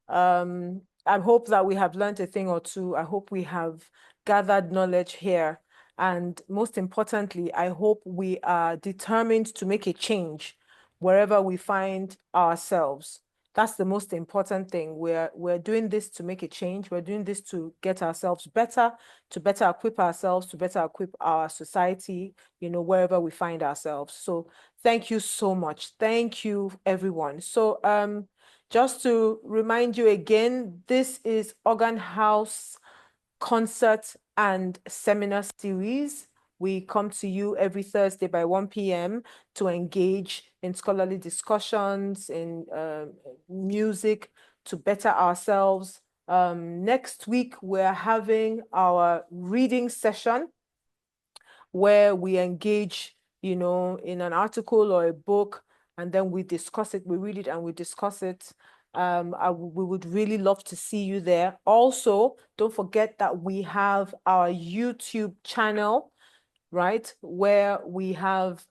I hope that we have learned a thing or two. I hope we have gathered knowledge here. And most importantly, I hope we are determined to make a change wherever we find ourselves. That's the most important thing. We're doing this to make a change. We're doing this to get ourselves better, to better equip ourselves, to better equip our society, wherever we find ourselves. So thank you so much. Thank you, everyone. So just to remind you again, this is Organ House Concert and Seminar Series. We come to you every Thursday by 1 p.m. to engage in scholarly discussions, in music, to better ourselves. Next week, we're having our reading session where we engage, in an article or a book, and then we discuss it, we read it and we discuss it. We would really love to see you there. Also, don't forget that we have our YouTube channel, right, where we have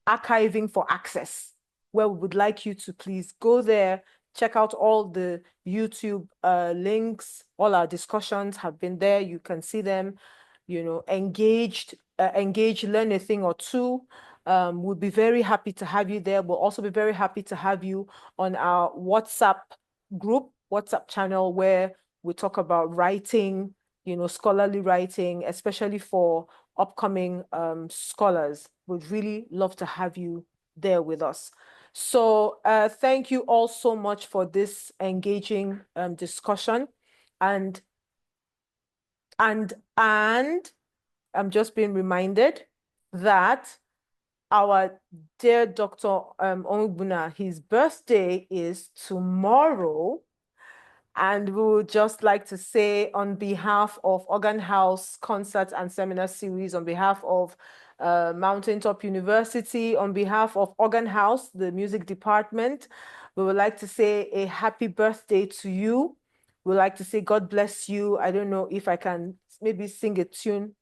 archiving for access, where we would like you to please go there, check out all the YouTube links. All our discussions have been there. You can see them, engage, learn a thing or two. We'll be very happy to have you there. We'll also be very happy to have you on our WhatsApp group, WhatsApp channel, where we talk about writing, scholarly writing, especially for upcoming scholars. We'd really love to have you there with us. So thank you all so much for this engaging discussion. And I'm just being reminded that our dear Dr. Onwuegbuna, his birthday is tomorrow. And we would just like to say, on behalf of Organ House Concert and Seminar Series, on behalf of Mountaintop University, on behalf of Organ House, the music department, we would like to say a happy birthday to you. We'd like to say God bless you. I don't know if I can maybe sing a tune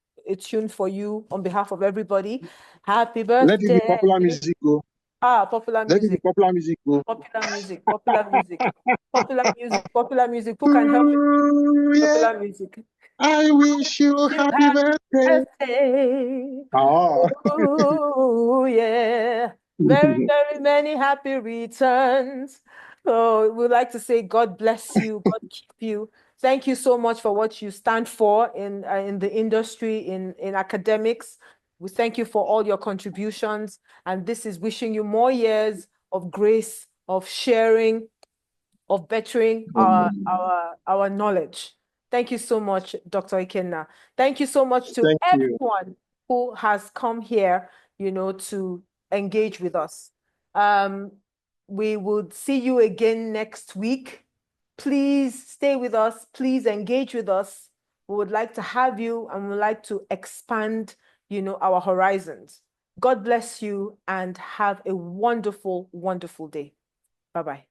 for you on behalf of everybody. Happy birthday. Let it be popular music go. Popular music. Let it be popular music go. Popular music, popular music, popular music, popular music. Who can help me? Popular music. I wish you happy birthday. Oh, yeah. Very, very many happy returns. So we'd like to say God bless you, God keep you. Thank you so much for what you stand for in the industry, in academics. We thank you for all your contributions, and this is wishing you more years of grace, of sharing, of bettering our knowledge. Thank you so much, Dr. Ikenna. Thank you so much to everyone who has come here, to engage with us. We will see you again next week. Please stay with us. Please engage with us. We would like to have you, and we'd like to expand, our horizons. God bless you and have a wonderful, wonderful day. Bye-bye.